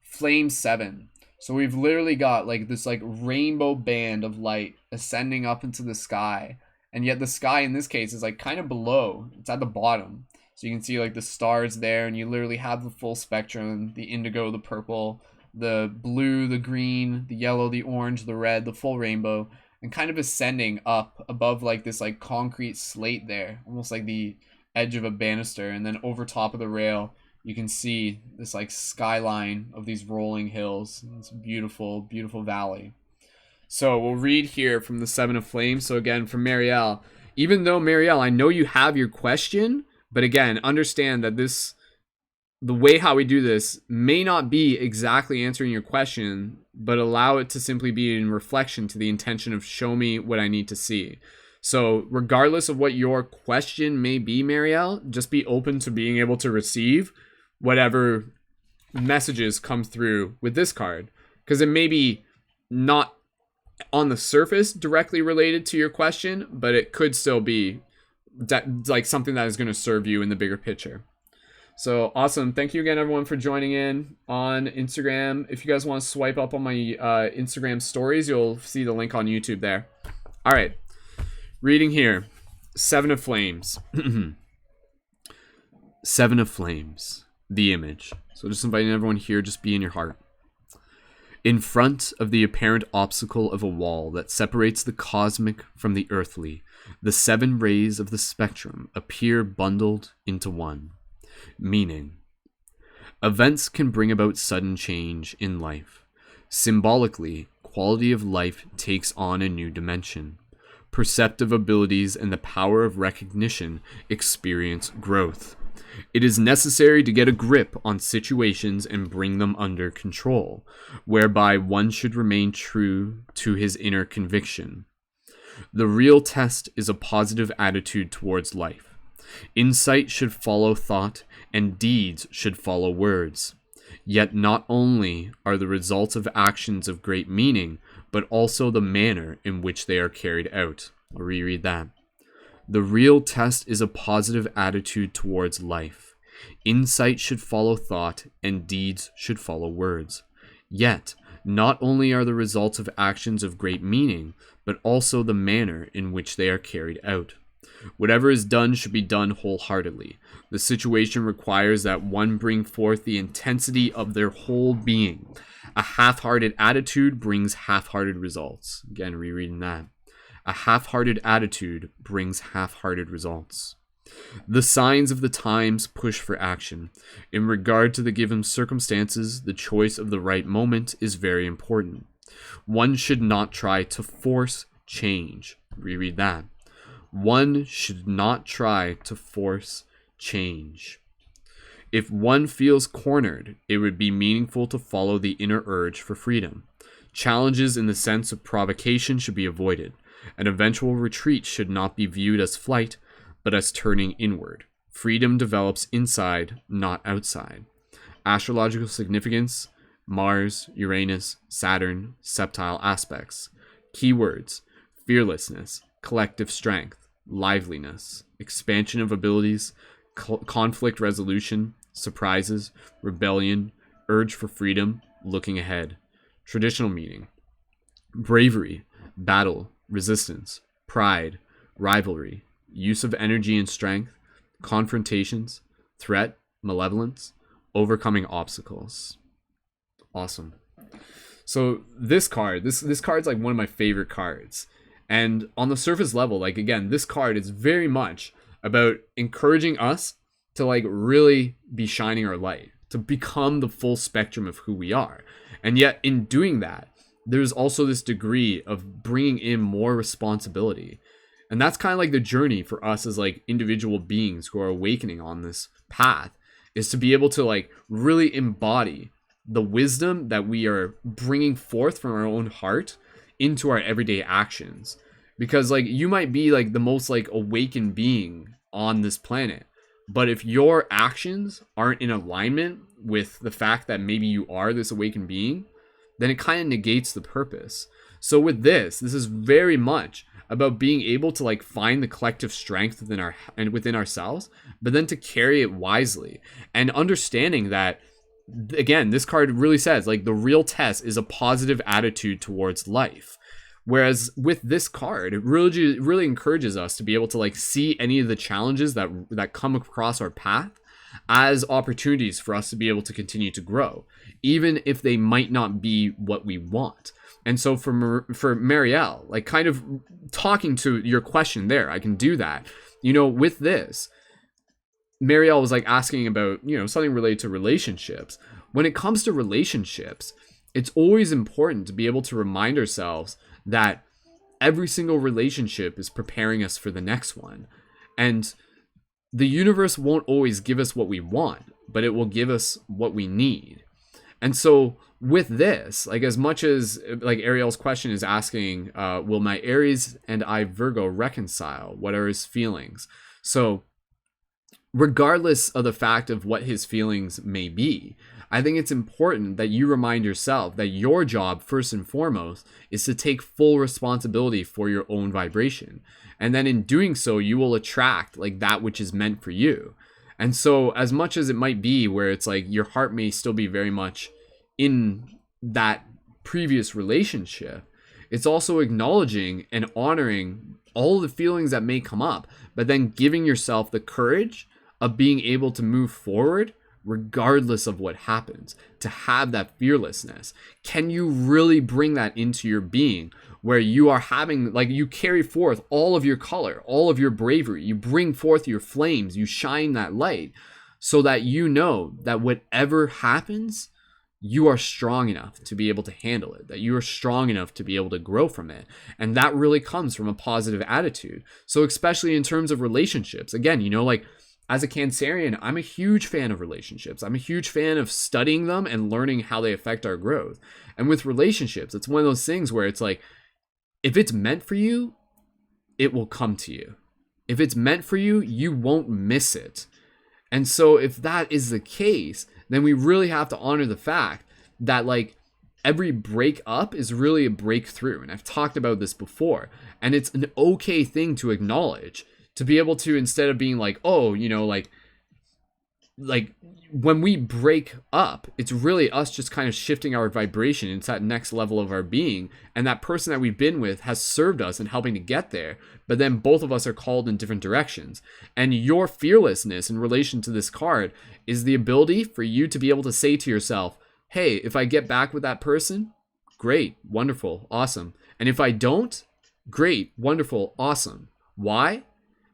[SPEAKER 1] Flame 7. So we've literally got like this like rainbow band of light ascending up into the sky, and yet the sky in this case is like kind of below. It's at the bottom. So you can see like the stars there, and you literally have the full spectrum, the indigo, the purple, the blue, the green, the yellow, the orange, the red, the full rainbow, and kind of ascending up above like this like concrete slate there, almost like the edge of a banister. And then over top of the rail, you can see this like skyline of these rolling hills. It's a beautiful, beautiful valley. So we'll read here from the Seven of Flames. So again, from Marielle, even though Marielle, I know you have your question, but again, understand that the way how we do this may not be exactly answering your question, but allow it to simply be in reflection to the intention of show me what I need to see. So regardless of what your question may be, Marielle, just be open to being able to receive whatever messages come through with this card, because it may be not on the surface directly related to your question, but it could still be that like something that is going to serve you in the bigger picture. So awesome. Thank you again, everyone, for joining in on Instagram. If you guys want to swipe up on my Instagram stories, you'll see the link on YouTube there. All right. Reading here. Seven of Flames. Seven of Flames. The image. So just inviting everyone here, just be in your heart. In front of the apparent obstacle of a wall that separates the cosmic from the earthly, the seven rays of the spectrum appear bundled into one. Meaning. Events can bring about sudden change in life. Symbolically, quality of life takes on a new dimension. Perceptive abilities and the power of recognition experience growth. It is necessary to get a grip on situations and bring them under control, whereby one should remain true to his inner conviction. The real test is a positive attitude towards life. Insight should follow thought, and deeds should follow words. Yet not only are the results of actions of great meaning, but also the manner in which they are carried out. I'll reread that. The real test is a positive attitude towards life. Insight should follow thought, and deeds should follow words. Yet, not only are the results of actions of great meaning, but also the manner in which they are carried out. Whatever is done should be done wholeheartedly. The situation requires that one bring forth the intensity of their whole being. A half-hearted attitude brings half-hearted results. Again, rereading that. A half-hearted attitude brings half-hearted results. The signs of the times push for action. In regard to the given circumstances, the choice of the right moment is very important. One should not try to force change. Reread that. One should not try to force change. If one feels cornered, it would be meaningful to follow the inner urge for freedom. Challenges in the sense of provocation should be avoided. An eventual retreat should not be viewed as flight, but as turning inward. Freedom develops inside, not outside. Astrological significance: Mars, Uranus, Saturn, septile aspects. Keywords: fearlessness, collective strength, liveliness, expansion of abilities, conflict resolution, surprises, rebellion, urge for freedom, looking ahead. Traditional meaning: bravery, battle, resistance, pride, rivalry, use of energy and strength, confrontations, threat, malevolence, overcoming obstacles. Awesome. So this card, this card's like one of my favorite cards. And on the surface level, like, again, this card is very much about encouraging us to like really be shining our light, to become the full spectrum of who we are. And yet in doing that, there's also this degree of bringing in more responsibility. And that's kind of like the journey for us as like individual beings who are awakening on this path, is to be able to like really embody the wisdom that we are bringing forth from our own heart into our everyday actions. Because like you might be like the most like awakened being on this planet, but if your actions aren't in alignment with the fact that maybe you are this awakened being, then it kind of negates the purpose. So with this is very much about being able to like find the collective strength within ourselves, but then to carry it wisely, and understanding that, again, this card really says like the real test is a positive attitude towards life. Whereas with this card, it really encourages us to be able to like see any of the challenges that come across our path as opportunities for us to be able to continue to grow, even if they might not be what we want. And so for Marielle, like kind of talking to your question there, I can do that. You know, with this, Marielle was like asking about, you know, something related to relationships. When it comes to relationships, it's always important to be able to remind ourselves that every single relationship is preparing us for the next one. And the universe won't always give us what we want, but it will give us what we need. And so with this, like as much as like Ariel's question is asking, will my Aries and I Virgo reconcile? What are his feelings? So regardless of the fact of what his feelings may be, I think it's important that you remind yourself that your job, first and foremost, is to take full responsibility for your own vibration. And then in doing so, you will attract like that which is meant for you. And so as much as it might be where it's like your heart may still be very much in that previous relationship, it's also acknowledging and honoring all the feelings that may come up, but then giving yourself the courage of being able to move forward regardless of what happens, to have that fearlessness. Can you really bring that into your being where you are having, like, you carry forth all of your color, all of your bravery, you bring forth your flames, you shine that light so that you know that whatever happens, you are strong enough to be able to handle it, that you are strong enough to be able to grow from it. And that really comes from a positive attitude. So especially in terms of relationships, again, you know, like, as a Cancerian, I'm a huge fan of relationships. I'm a huge fan of studying them and learning how they affect our growth. And with relationships, it's one of those things where it's like, if it's meant for you, it will come to you. If it's meant for you, you won't miss it. And so if that is the case, then we really have to honor the fact that, like, every breakup is really a breakthrough. And I've talked about this before. And it's an okay thing to acknowledge, to be able to, instead of being like, oh, you know, like when we break up, it's really us just kind of shifting our vibration into that next level of our being. And that person that we've been with has served us in helping to get there. But then both of us are called in different directions. And your fearlessness in relation to this card is the ability for you to be able to say to yourself, hey, if I get back with that person, great, wonderful, awesome. And if I don't, great, wonderful, awesome. Why?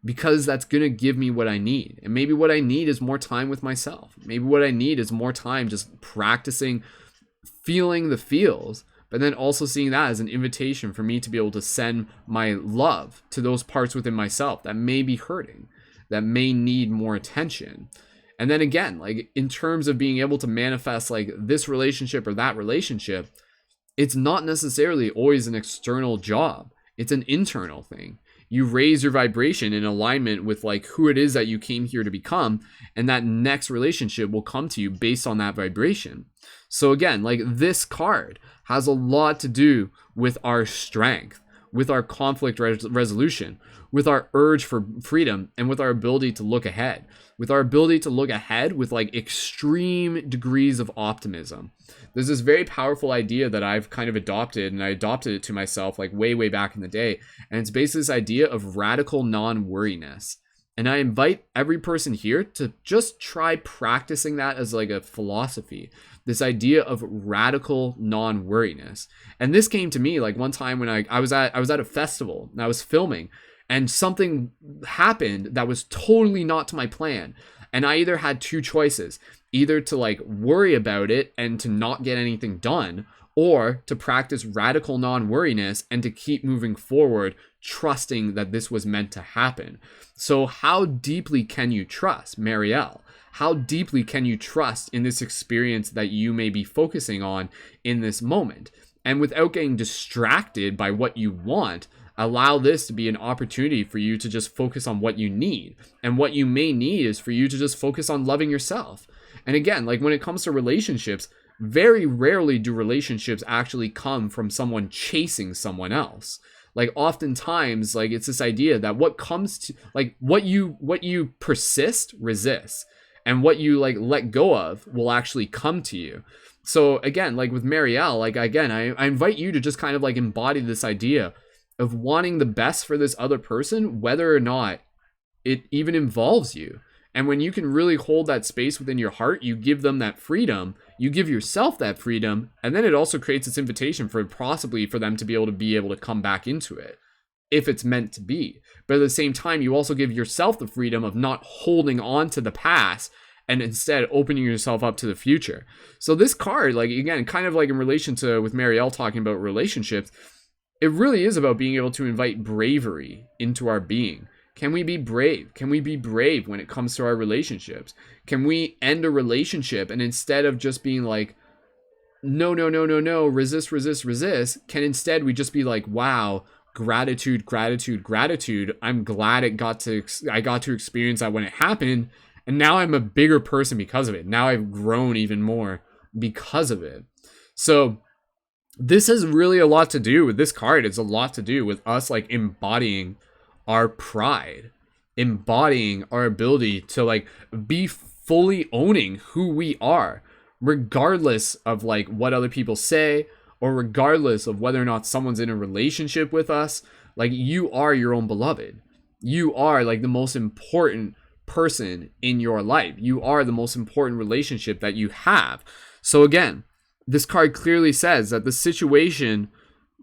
[SPEAKER 1] Because that's going to give me what I need. And maybe what I need is more time with myself. Maybe what I need is more time just practicing feeling the feels, but then also seeing that as an invitation for me to be able to send my love to those parts within myself that may be hurting, that may need more attention. And then again, like, in terms of being able to manifest like this relationship or that relationship, it's not necessarily always an external job. It's an internal thing. You raise your vibration in alignment with, like, who it is that you came here to become, and that next relationship will come to you based on that vibration. So again, like, this card has a lot to do with our strength, with our conflict resolution, with our urge for freedom, and with our ability to look ahead. With our ability to look ahead with, like, extreme degrees of optimism. There's this very powerful idea that I've kind of adopted, and I adopted it to myself like way back in the day. And it's basically this idea of radical non-worriness. And I invite every person here to just try practicing that as like a philosophy. This idea of radical non-worriness. And this came to me like one time when I was at a festival and I was filming, and something happened that was totally not to my plan. And I either had two choices, either to like worry about it and to not get anything done, or to practice radical non-worriness and to keep moving forward, trusting that this was meant to happen. So how deeply can you trust, Marielle? How deeply can you trust in this experience that you may be focusing on in this moment? And without getting distracted by what you want, allow this to be an opportunity for you to just focus on what you need. And what you may need is for you to just focus on loving yourself. And again, like, when it comes to relationships, very rarely do relationships actually come from someone chasing someone else. Like, oftentimes, like, it's this idea that what comes to, like, what you persist resists, and what you like let go of will actually come to you. So again, like with Marielle, like, again, I invite you to just kind of like embody this idea of wanting the best for this other person, whether or not it even involves you. And when you can really hold that space within your heart, you give them that freedom, you give yourself that freedom, and then it also creates this invitation for possibly for them to be able to come back into it, if it's meant to be. But at the same time, you also give yourself the freedom of not holding on to the past and instead opening yourself up to the future. So this card, like, again, kind of like in relation to with Marielle talking about relationships, it really is about being able to invite bravery into our being. Can we be brave? Can we be brave when it comes to our relationships? Can we end a relationship and instead of just being like, no, resist, can instead we just be like, wow, gratitude. I'm glad I got to experience that when it happened. And now I'm a bigger person because of it. Now I've grown even more because of it. So this has really a lot to do with this card. It's a lot to do with us like embodying our pride embodying our ability to like be fully owning who we are, regardless of like what other people say, or regardless of whether or not someone's in a relationship with us. Like, you are your own beloved. You are like the most important person in your life. You are the most important relationship that you have. So again, this card clearly says that the situation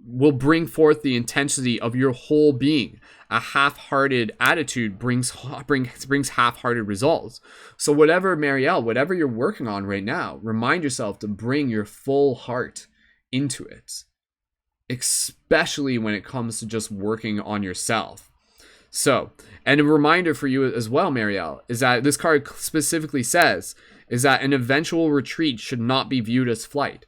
[SPEAKER 1] will bring forth the intensity of your whole being. A half-hearted attitude brings half-hearted results. So whatever, Marielle, whatever you're working on right now, remind yourself to bring your full heart into it, especially when it comes to just working on yourself. So, and a reminder for you as well, Marielle, is that this card specifically says is that an eventual retreat should not be viewed as flight.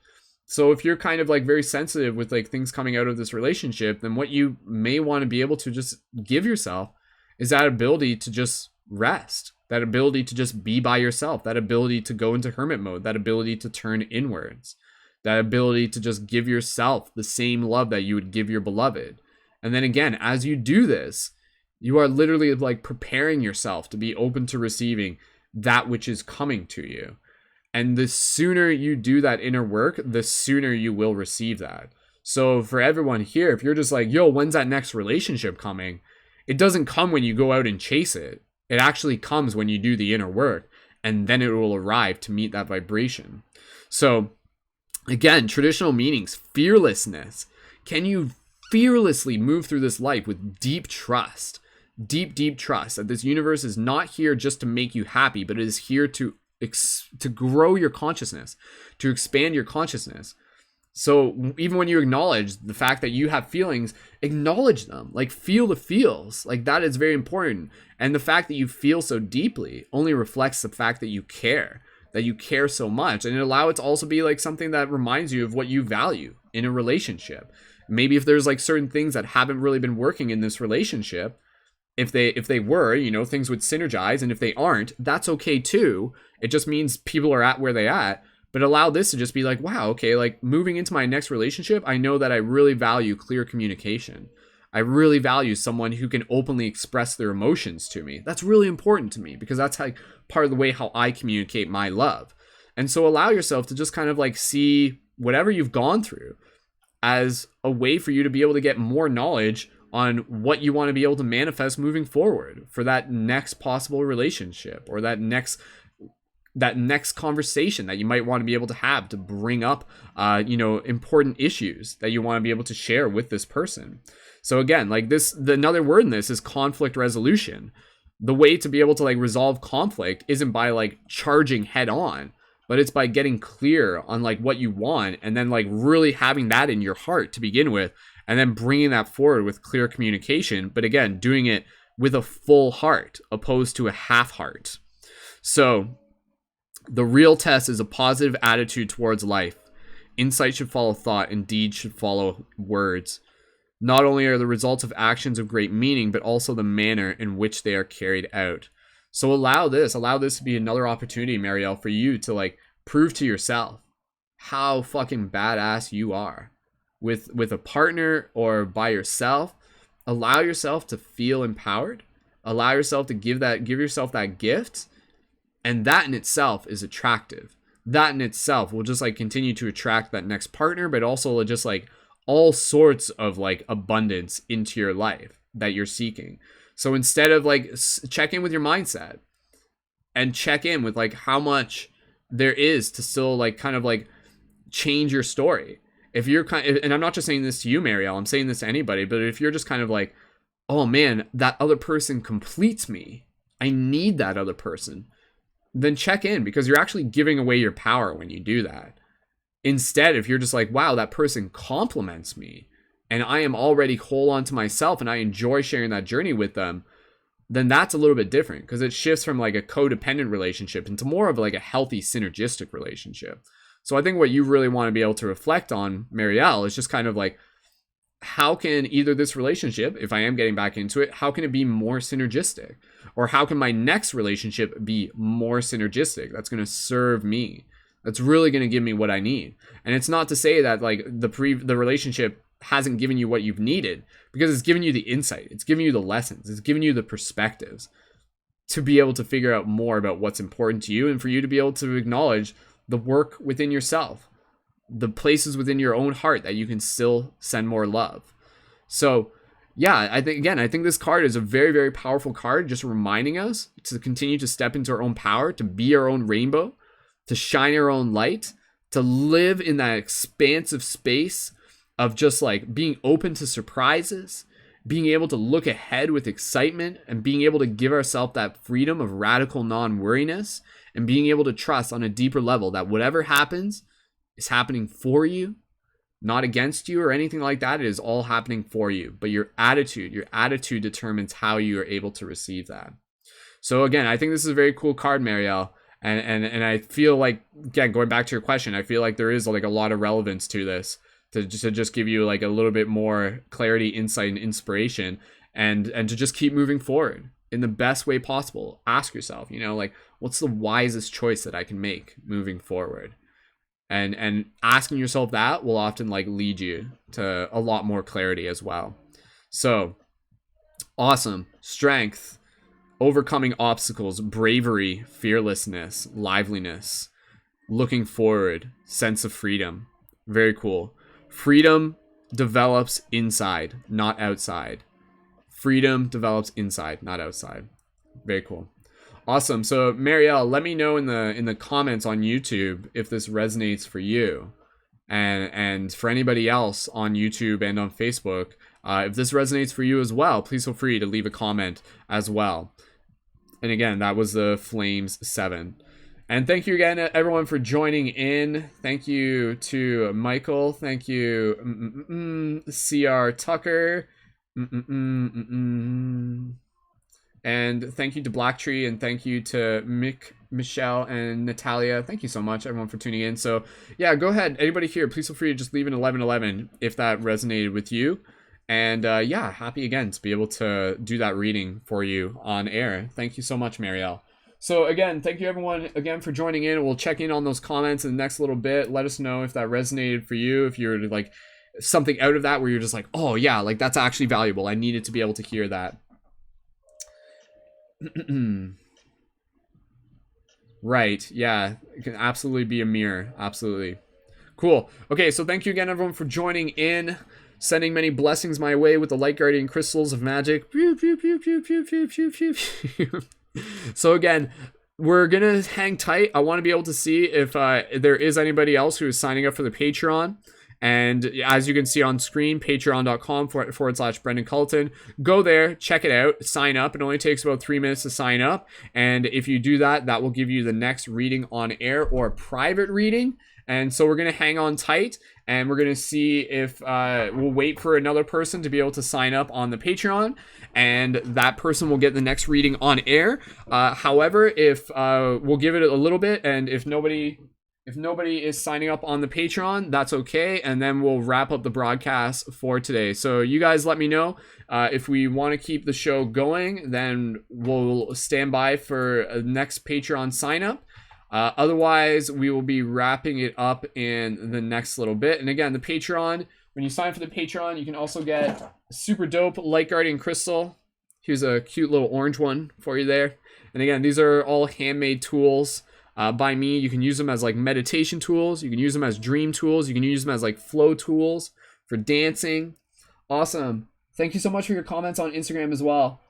[SPEAKER 1] So if you're kind of like very sensitive with like things coming out of this relationship, then what you may want to be able to just give yourself is that ability to just rest, that ability to just be by yourself, that ability to go into hermit mode, that ability to turn inwards, that ability to just give yourself the same love that you would give your beloved. And then again, as you do this, you are literally like preparing yourself to be open to receiving that which is coming to you. And the sooner you do that inner work, the sooner you will receive that. So for everyone here, if you're just like, yo, when's that next relationship coming? It doesn't come when you go out and chase it. It actually comes when you do the inner work, and then it will arrive to meet that vibration. So again, traditional meanings, fearlessness. Can you fearlessly move through this life with deep trust? Deep trust that this universe is not here just to make you happy, but it is here to grow your consciousness, to expand your consciousness. So even when you acknowledge the fact that you have feelings, acknowledge them, like feel the feels, like that is very important. And the fact that you feel so deeply only reflects the fact that you care so much. And allow it to also be like something that reminds you of what you value in a relationship. Maybe if there's like certain things that haven't really been working in this relationship, if they were, you know, things would synergize. And if they aren't, that's okay too. It just means people are at where they at. But allow this to just be like, wow, okay, like moving into my next relationship, I know that I really value clear communication. I really value someone who can openly express their emotions to me. That's really important to me because that's like part of the way how I communicate my love. And so allow yourself to just kind of like see whatever you've gone through as a way for you to be able to get more knowledge on what you want to be able to manifest moving forward for that next possible relationship, or that next conversation that you might want to be able to have to bring up, important issues that you want to be able to share with this person. So again, like another word in this is conflict resolution. The way to be able to like resolve conflict isn't by like charging head on, but it's by getting clear on like what you want, and then like really having that in your heart to begin with, and then bringing that forward with clear communication. But again, doing it with a full heart opposed to a half heart. So the real test is a positive attitude towards life. Insight should follow thought, and deeds should follow words. Not only are the results of actions of great meaning, but also the manner in which they are carried out. So allow this to be another opportunity, Marielle, for you to like prove to yourself how fucking badass you are. With a partner or by yourself, allow yourself to feel empowered. Allow yourself to give yourself that gift. And that in itself is attractive. That in itself will just like continue to attract that next partner, but also just like all sorts of like abundance into your life that you're seeking. So instead of like check in with your mindset and check in with like how much there is to still like kind of like change your story. If you're and I'm not just saying this to you, Marielle, I'm saying this to anybody, but if you're just kind of like, oh man, that other person completes me, I need that other person, then check in, because you're actually giving away your power when you do that. Instead, if you're just like, wow, that person compliments me and I am already whole onto myself and I enjoy sharing that journey with them, then that's a little bit different, because it shifts from like a codependent relationship into more of like a healthy synergistic relationship. So I think what you really want to be able to reflect on, Marielle, is just kind of like, how can either this relationship, if I am getting back into it, how can it be more synergistic? Or how can my next relationship be more synergistic? That's going to serve me. That's really going to give me what I need. And it's not to say that like the relationship hasn't given you what you've needed, because it's given you the insight, it's given you the lessons, it's given you the perspectives to be able to figure out more about what's important to you, and for you to be able to acknowledge the work within yourself, the places within your own heart that you can still send more love. So yeah, I think this card is a very, very powerful card, just reminding us to continue to step into our own power, to be our own rainbow, to shine our own light, to live in that expansive space of just like being open to surprises, being able to look ahead with excitement, and being able to give ourselves that freedom of radical non-worriness, and being able to trust on a deeper level that whatever happens is happening for you, not against you or anything like that. It is all happening for you, but your attitude determines how you are able to receive that. So again, I think this is a very cool card, Marielle. And I feel like, again, going back to your question, I feel like there is like a lot of relevance to this, to just give you like a little bit more clarity, insight, and inspiration, and to just keep moving forward in the best way possible. Ask yourself, like, what's the wisest choice that I can make moving forward? And asking yourself that will often like lead you to a lot more clarity as well. So awesome. Strength, overcoming obstacles, bravery, fearlessness, liveliness, looking forward, sense of freedom. Very cool. Freedom develops inside, not outside. Freedom develops inside, not outside. Very cool. Awesome. So Marielle, let me know in the comments on YouTube if this resonates for you, and for anybody else on YouTube and on Facebook, if this resonates for you as well, please feel free to leave a comment as well. And again, that was the Flames 7. And thank you again, everyone, for joining in. Thank you to Michael. Thank you, CR Tucker. And thank you to Blacktree, and thank you to Michelle, and Natalia. Thank you so much, everyone, for tuning in. So yeah, go ahead. Anybody here, please feel free to just leave an 1111 if that resonated with you. And yeah, happy again to be able to do that reading for you on air. Thank you so much, Marielle. So again, thank you everyone again for joining in. We'll check in on those comments in the next little bit. Let us know if that resonated for you, if you're like something out of that where you're just like, oh yeah, like that's actually valuable. I needed to be able to hear that. Right, yeah, it can absolutely be a mirror. Absolutely. Cool. Okay, so thank you again, everyone, for joining in. Sending many blessings my way with the light guardian crystals of magic. Pew, pew, pew, pew, pew, pew, pew, pew, pew. So again, we're gonna hang tight. I want to be able to see if there is anybody else who is signing up for the Patreon. And as you can see on screen, patreon.com/Brendan Culleton. Go there, check it out, sign up. It only takes about 3 minutes to sign up. And if you do that, that will give you the next reading on air or private reading. And so we're going to hang on tight, and we're going to see if we'll wait for another person to be able to sign up on the Patreon, and that person will get the next reading on air. However, if we'll give it a little bit, and if nobody is signing up on the Patreon, that's okay. And then we'll wrap up the broadcast for today. So you guys let me know if we want to keep the show going, then we'll stand by for a next Patreon sign up. Otherwise, we will be wrapping it up in the next little bit. And again, the Patreon, when you sign for the Patreon, you can also get a super dope Light Guardian Crystal. Here's a cute little orange one for you there. And again, these are all handmade tools by me. You can use them as like meditation tools. You can use them as dream tools. You can use them as like flow tools for dancing. Awesome. Thank you so much for your comments on Instagram as well.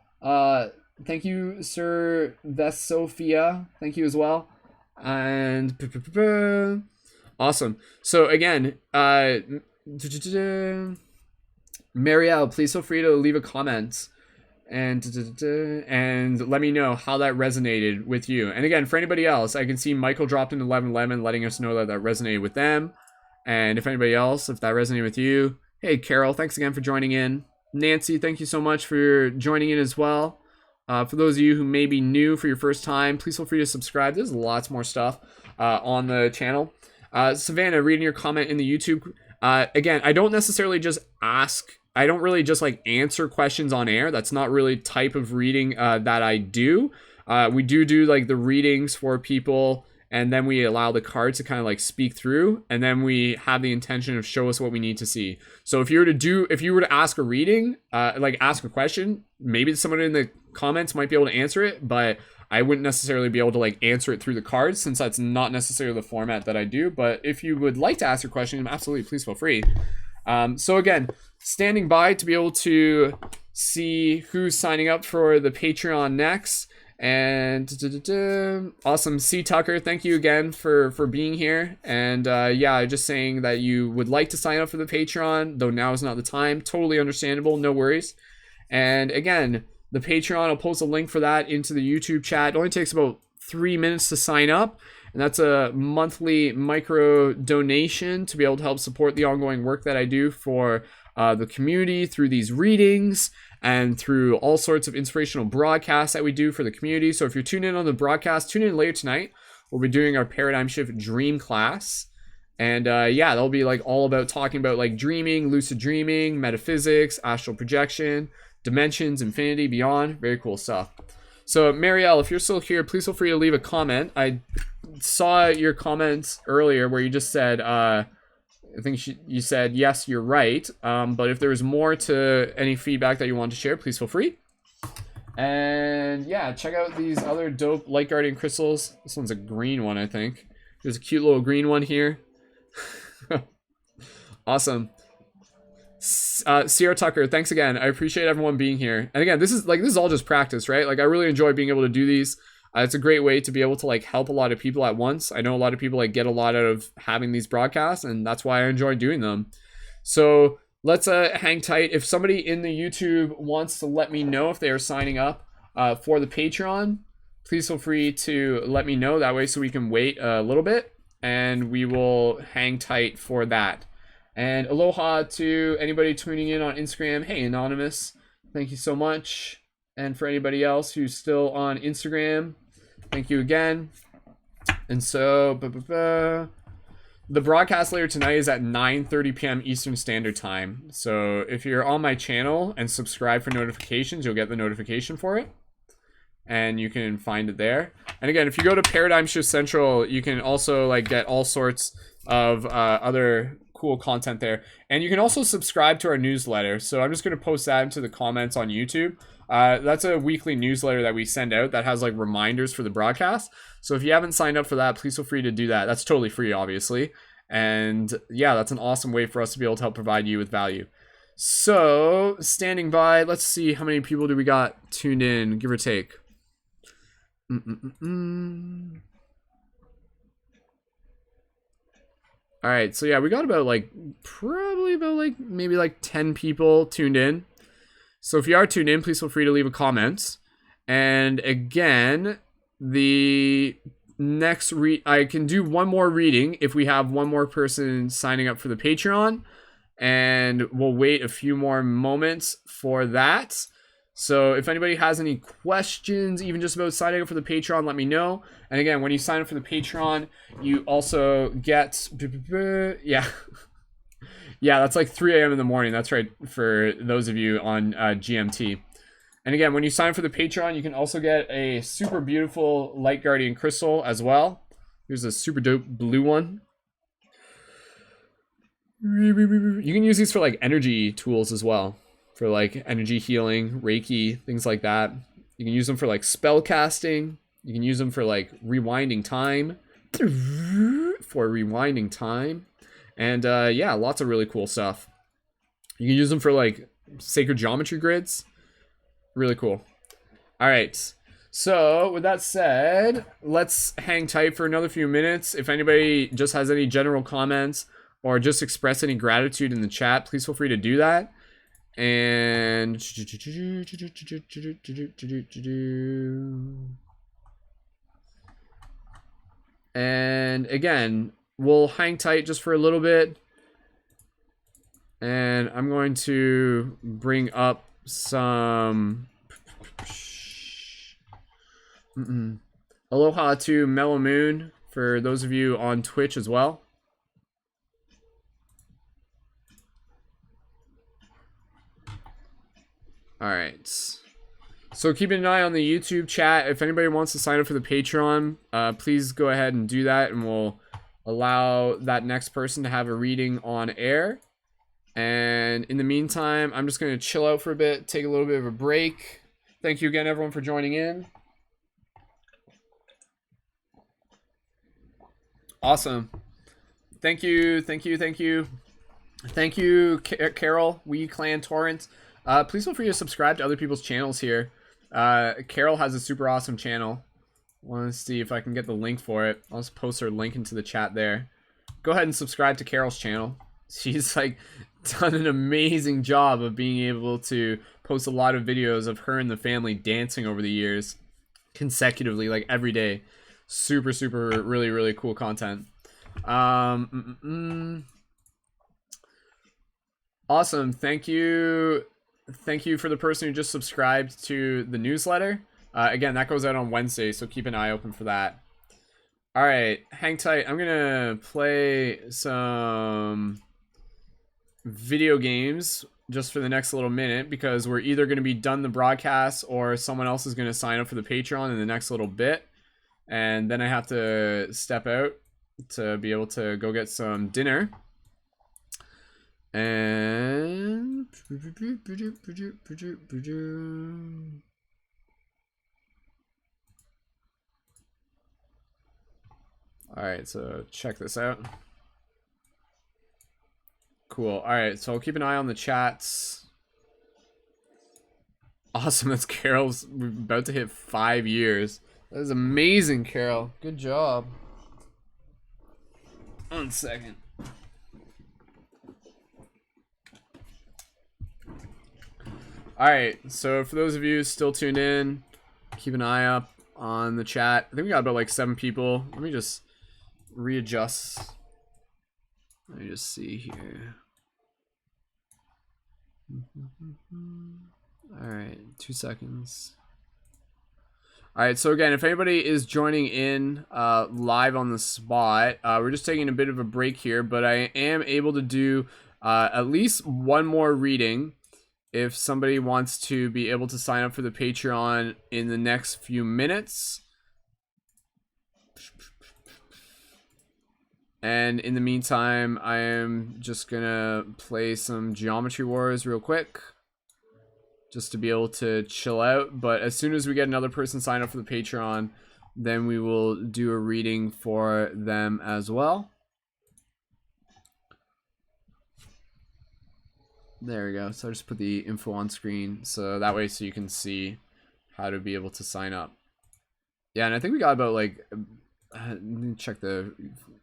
[SPEAKER 1] Thank you, Sir Vesofia. Thank you as well. And awesome. So again, Marielle, please feel free to leave a comment and let me know how that resonated with you. And again, for anybody else, I can see Michael dropped in 1111, letting us know that that resonated with them. And if anybody else, if that resonated with you, hey Carol, thanks again for joining in. Nancy, thank you so much for joining in as well. For those of you who may be new for your first time, please feel free to subscribe. There's lots more stuff on the channel. Savannah, reading your comment in the YouTube. Again, I don't necessarily just ask. I don't really just like answer questions on air. That's not really type of reading that I do. We do like the readings for people and then we allow the cards to kind of like speak through, and then we have the intention of show us what we need to see. So if you were to ask a reading, like ask a question, maybe someone in the comments might be able to answer it, but I wouldn't necessarily be able to like answer it through the cards, since that's not necessarily the format that I do. But if you would like to ask a question, absolutely, please feel free. So again, standing by to be able to see who's signing up for the Patreon next. And awesome. C Tucker, thank you again for being here. And yeah, just saying that you would like to sign up for the Patreon, though now is not the time. Totally understandable, no worries. And again, the Patreon, I'll post a link for that into the YouTube chat. It only takes about 3 minutes to sign up, and that's a monthly micro donation to be able to help support the ongoing work that I do for the community through these readings and through all sorts of inspirational broadcasts that we do for the community. So if you're tuned in on the broadcast, tune in later tonight. We'll be doing our Paradigm Shift Dream class. And yeah, that'll be like all about talking about like dreaming, lucid dreaming, metaphysics, astral projection, dimensions, infinity, beyond. Very cool stuff. So Marielle, if you're still here, please feel free to leave a comment. I saw your comments earlier where you just said, I think you said, yes, you're right. But if there's more to any feedback that you want to share, please feel free. And yeah, check out these other dope Light Guardian crystals. This one's a green one, I think. There's a cute little green one here. Awesome. Sierra Tucker, thanks again. I appreciate everyone being here. And again, this is all just practice, right? Like I really enjoy being able to do these. It's a great way to be able to like help a lot of people at once. I know a lot of people like get a lot out of having these broadcasts, and that's why I enjoy doing them. So let's hang tight. If somebody in the YouTube wants to let me know if they are signing up for the Patreon, please feel free to let me know that way so we can wait a little bit and we will hang tight for that. And aloha to anybody tuning in on Instagram. Hey, Anonymous, thank you so much. And for anybody else who's still on Instagram, thank you again. And so, the broadcast later tonight is at 9:30 p.m. Eastern Standard Time. So if you're on my channel and subscribe for notifications, you'll get the notification for it. And you can find it there. And again, if you go to Paradigm Shift Central, you can also like get all sorts of other cool content there. And you can also subscribe to our newsletter. So I'm just going to post that into the comments on YouTube. That's a weekly newsletter that we send out that has like reminders for the broadcast. So if you haven't signed up for that, please feel free to do that. That's totally free, obviously. And yeah, that's an awesome way for us to be able to help provide you with value. So standing by, let's see how many people do we got tuned in, give or take. All right, so yeah, we got about like probably about like maybe like 10 people tuned in. So if you are tuned in, please feel free to leave a comment. And again, the next I can do one more reading if we have one more person signing up for the Patreon, and we'll wait a few more moments for that. So if anybody has any questions, even just about signing up for the Patreon, let me know. And again, when you sign up for the Patreon, you also get, yeah, that's like 3 a.m. in the morning. That's right, for those of you on GMT. And again, when you sign up for the Patreon, you can also get a super beautiful Light Guardian crystal as well. Here's a super dope blue one. You can use these for like energy tools as well. For like energy healing, Reiki, things like that. You can use them for like spell casting. You can use them for like rewinding time. And yeah, lots of really cool stuff. You can use them for like sacred geometry grids. Really cool. All right. So with that said, let's hang tight for another few minutes. If anybody just has any general comments or just express any gratitude in the chat, please feel free to do that. And again, we'll hang tight just for a little bit. And I'm going to bring up some aloha to Mellow Moon for those of you on Twitch as well. All right, So keeping an eye on the YouTube chat. If anybody wants to sign up for the Patreon, please go ahead and do that, and we'll allow that next person to have a reading on air. And in the meantime, I'm just going to chill out for a bit, take a little bit of a break. Thank you again, everyone, for joining in. Awesome. Thank you, thank you, thank you. Thank you, Carol, We Clan Torrent. Please feel free to subscribe to other people's channels here. Carol has a super awesome channel. Want to see if I can get the link for it. I'll just post her link into the chat there. Go ahead and subscribe to Carol's channel. She's like done an amazing job of being able to post a lot of videos of her and the family dancing over the years consecutively, like every day. Super, super, really, really cool content. Awesome. Thank you for the person who just subscribed to the newsletter. Again, that goes out on Wednesday, so keep an eye open for that. All right, hang tight. I'm gonna play some video games just for the next little minute, because we're either going to be done the broadcast or someone else is going to sign up for the Patreon in the next little bit, and then I have to step out to be able to go get some dinner. And all right, so check this out. Cool. All right, so I'll keep an eye on the chats. Awesome. That's Carol's. We're about to hit 5 years. That is amazing, Carol. Good job. 1 second. All right, so for those of you still tuned in, keep an eye up on the chat. I think we got about like 7 people. Let me just readjust. Let me just see here. All right, 2 seconds. All right, so again, if anybody is joining in live on the spot, we're just taking a bit of a break here, but I am able to do at least one more reading if somebody wants to be able to sign up for the Patreon in the next few minutes. And in the meantime, I am just gonna play some Geometry Wars real quick, just to be able to chill out. But as soon as we get another person signed up for the Patreon, then we will do a reading for them as well. There we go. So I just put the info on screen, so that way so you can see how to be able to sign up. Yeah, and I think we got about like, let me check the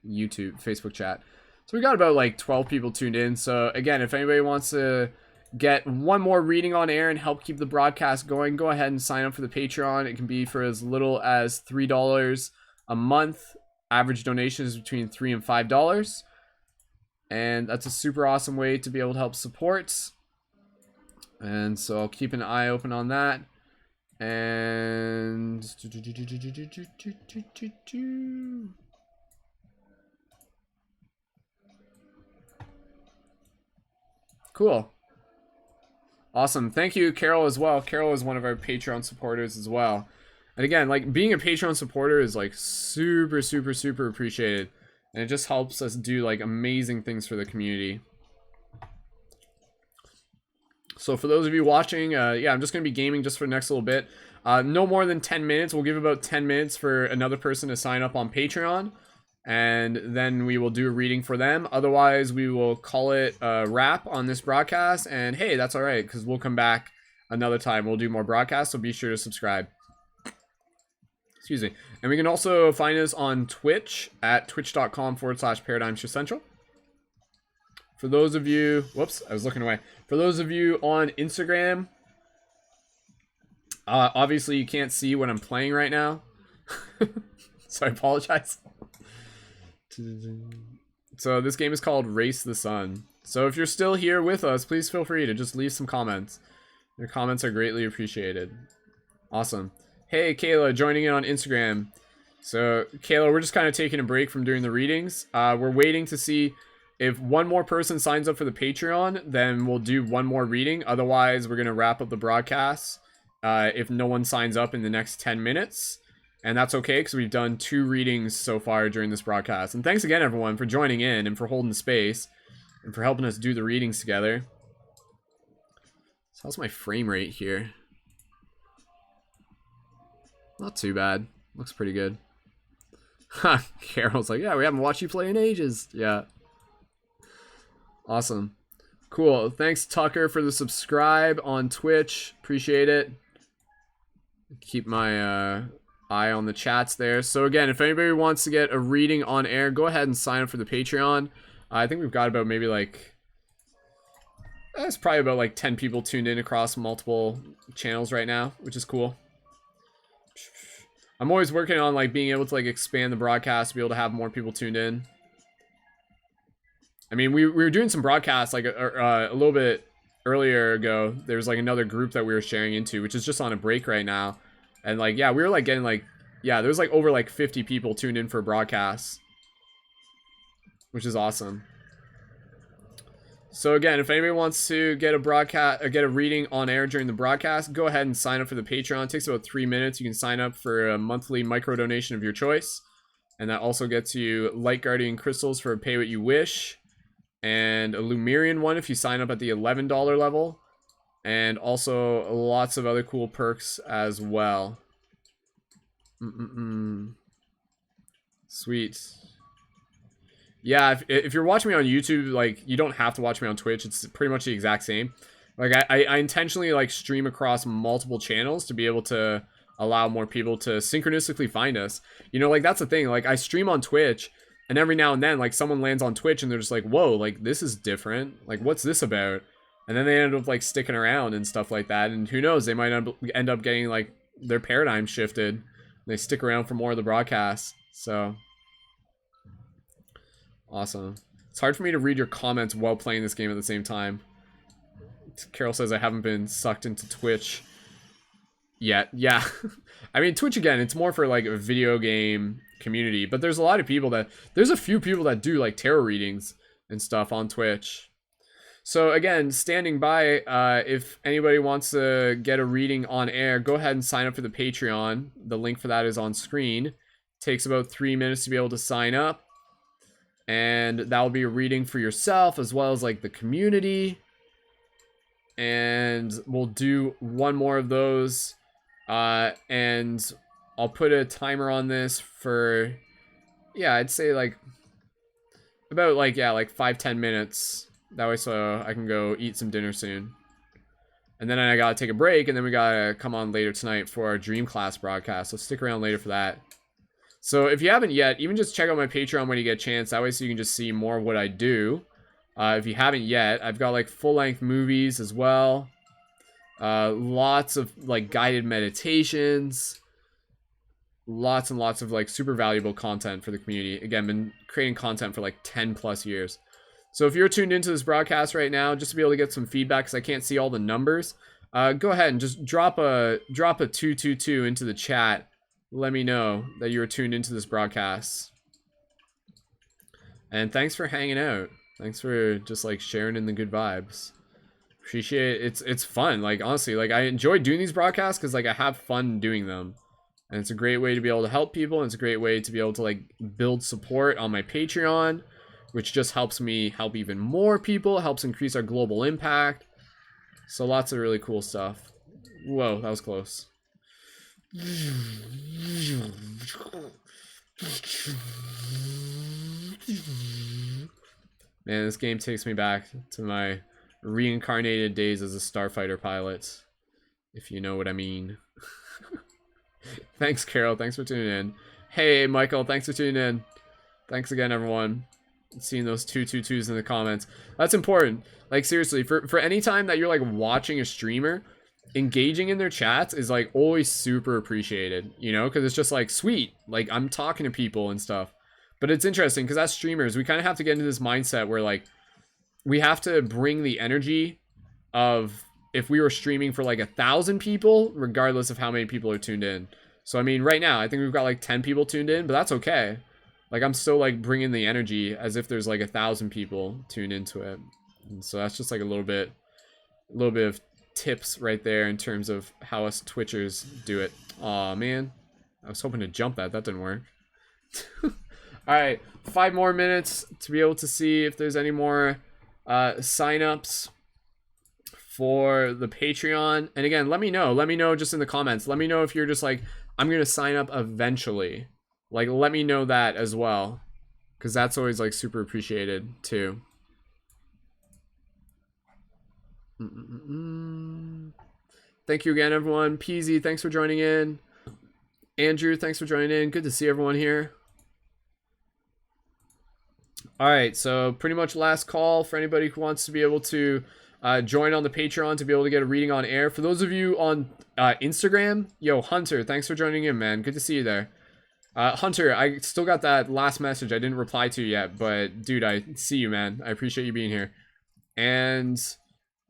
[SPEAKER 1] YouTube, Facebook chat. So we got about like 12 people tuned in. So again, if anybody wants to get one more reading on air and help keep the broadcast going, go ahead and sign up for the Patreon. It can be for as little as $3 a month. Average donation is between $3 and $5. And that's a super awesome way to be able to help support. And so I'll keep an eye open on that. And cool. Awesome. Thank you, Carol, as well. Carol is one of our Patreon supporters as well. And again, like, being a Patreon supporter is like super, super, super appreciated. And it just helps us do like amazing things for the community. So for those of you watching, yeah, I'm just going to be gaming just for the next little bit. No more than 10 minutes. We'll give about 10 minutes for another person to sign up on Patreon. And then we will do a reading for them. Otherwise, we will call it a wrap on this broadcast. And hey, that's all right, because we'll come back another time. We'll do more broadcasts, so be sure to subscribe. Excuse me. And we can also find us on Twitch at twitch.com/ParadigmShiftCentral. For those of you, whoops, I was looking away. For those of you on Instagram, obviously you can't see what I'm playing right now. So I apologize. So this game is called Race the Sun. So if you're still here with us, please feel free to just leave some comments. Your comments are greatly appreciated. Awesome. Hey, Kayla, joining in on Instagram. So, Kayla, we're just kind of taking a break from doing the readings. We're waiting to see if one more person signs up for the Patreon, then we'll do one more reading. Otherwise, we're going to wrap up the broadcast if no one signs up in the next 10 minutes. And that's okay, because we've done 2 readings so far during this broadcast. And thanks again, everyone, for joining in and for holding space and for helping us do the readings together. So how's my frame rate here? Not too bad. Looks pretty good. Ha! Carol's like, yeah, we haven't watched you play in ages. Yeah. Awesome. Cool. Thanks, Tucker, for the subscribe on Twitch. Appreciate it. Keep my eye on the chats there. So again, if anybody wants to get a reading on air, go ahead and sign up for the Patreon. I think we've got about maybe like... There's probably about like 10 people tuned in across multiple channels right now, which is cool. I'm always working on like being able to like expand the broadcast to be able to have more people tuned in. I mean, we were doing some broadcasts like a little bit earlier ago. There was like another group that we were sharing into, which is just on a break right now. And like, yeah, we were like getting like, yeah, there was like over like 50 people tuned in for broadcasts, which is awesome. So again, if anybody wants to get a reading on air during the broadcast, go ahead and sign up for the Patreon. It takes about 3 minutes. You can sign up for a monthly micro donation of your choice. And that also gets you Light Guardian crystals for a pay what you wish. And a Lumerian one if you sign up at the $11 level. And also lots of other cool perks as well. Sweet. Yeah, if you're watching me on YouTube, like, you don't have to watch me on Twitch. It's pretty much the exact same. Like, I intentionally, like, stream across multiple channels to be able to allow more people to synchronistically find us. You know, like, that's the thing. Like, I stream on Twitch, and every now and then, like, someone lands on Twitch, and they're just like, whoa, like, this is different. Like, what's this about? And then they end up, like, sticking around and stuff like that. And who knows, they might end up getting, like, their paradigm shifted. They stick around for more of the broadcast. So... Awesome. It's hard for me to read your comments while playing this game at the same time. Carol says I haven't been sucked into Twitch yet. Yeah. I mean, Twitch, again, it's more for like a video game community, but there's a lot of people there's a few people that do like tarot readings and stuff on Twitch. So again, standing by, if anybody wants to get a reading on air, go ahead and sign up for the Patreon. The link for that is on screen. It takes about 3 minutes to be able to sign up. And that will be a reading for yourself as well as like the community. And we'll do one more of those. And I'll put a timer on this for, yeah, I'd say like about like, yeah, like 5-10 minutes. That way so I can go eat some dinner soon. And then I gotta take a break, and then we gotta come on later tonight for our Dream Class broadcast. So stick around later for that. So if you haven't yet, even just check out my Patreon when you get a chance. That way so you can just see more of what I do. If you haven't yet, I've got like full-length movies as well. Lots of like guided meditations. Lots and lots of like super valuable content for the community. Again, been creating content for like 10 plus years. So if you're tuned into this broadcast right now, just to be able to get some feedback because I can't see all the numbers, go ahead and just drop a 222 into the chat. Let me know that you were tuned into this broadcast. And thanks for hanging out. Thanks for just like sharing in the good vibes. Appreciate it. It's fun. Like honestly, like I enjoy doing these broadcasts because like I have fun doing them. And it's a great way to be able to help people. And it's a great way to be able to like build support on my Patreon, which just helps me help even more people, helps increase our global impact. So lots of really cool stuff. Whoa, that was close. Man, this game takes me back to my reincarnated days as a starfighter pilot, if you know what I mean. Thanks, Carol. Thanks for tuning in. Hey, Michael. Thanks for tuning in. Thanks again, everyone. Seeing those 222s in the comments. That's important. Like, seriously, for any time that you're, like, watching a streamer, engaging in their chats is, like, always super appreciated, you know? Because it's just, like, sweet. Like, I'm talking to people and stuff. But it's interesting, because as streamers, we kind of have to get into this mindset where, like, we have to bring the energy of if we were streaming for, like, 1,000 people, regardless of how many people are tuned in. So, I mean, right now, I think we've got, like, 10 people tuned in, but that's okay. Like, I'm still, like, bringing the energy as if there's, like, 1,000 people tuned into it. And so that's just, like, a little bit of tips right there in terms of how us Twitchers do it. Aw, man. I was hoping to jump that. That didn't work. Alright, 5 more minutes to be able to see if there's any more sign-ups for the Patreon. And again, let me know just in the comments. Let me know if you're just like, I'm gonna sign up eventually. Like, let me know that as well, because that's always like super appreciated too. Thank you again, everyone. Peasy, thanks for joining in. Andrew, thanks for joining in. Good to see everyone here. All right, so pretty much last call for anybody who wants to be able to join on the Patreon to be able to get a reading on air. For those of you on Instagram, yo, Hunter, thanks for joining in, man. Good to see you there. Hunter, I still got that last message I didn't reply to yet, but dude, I see you, man. I appreciate you being here. And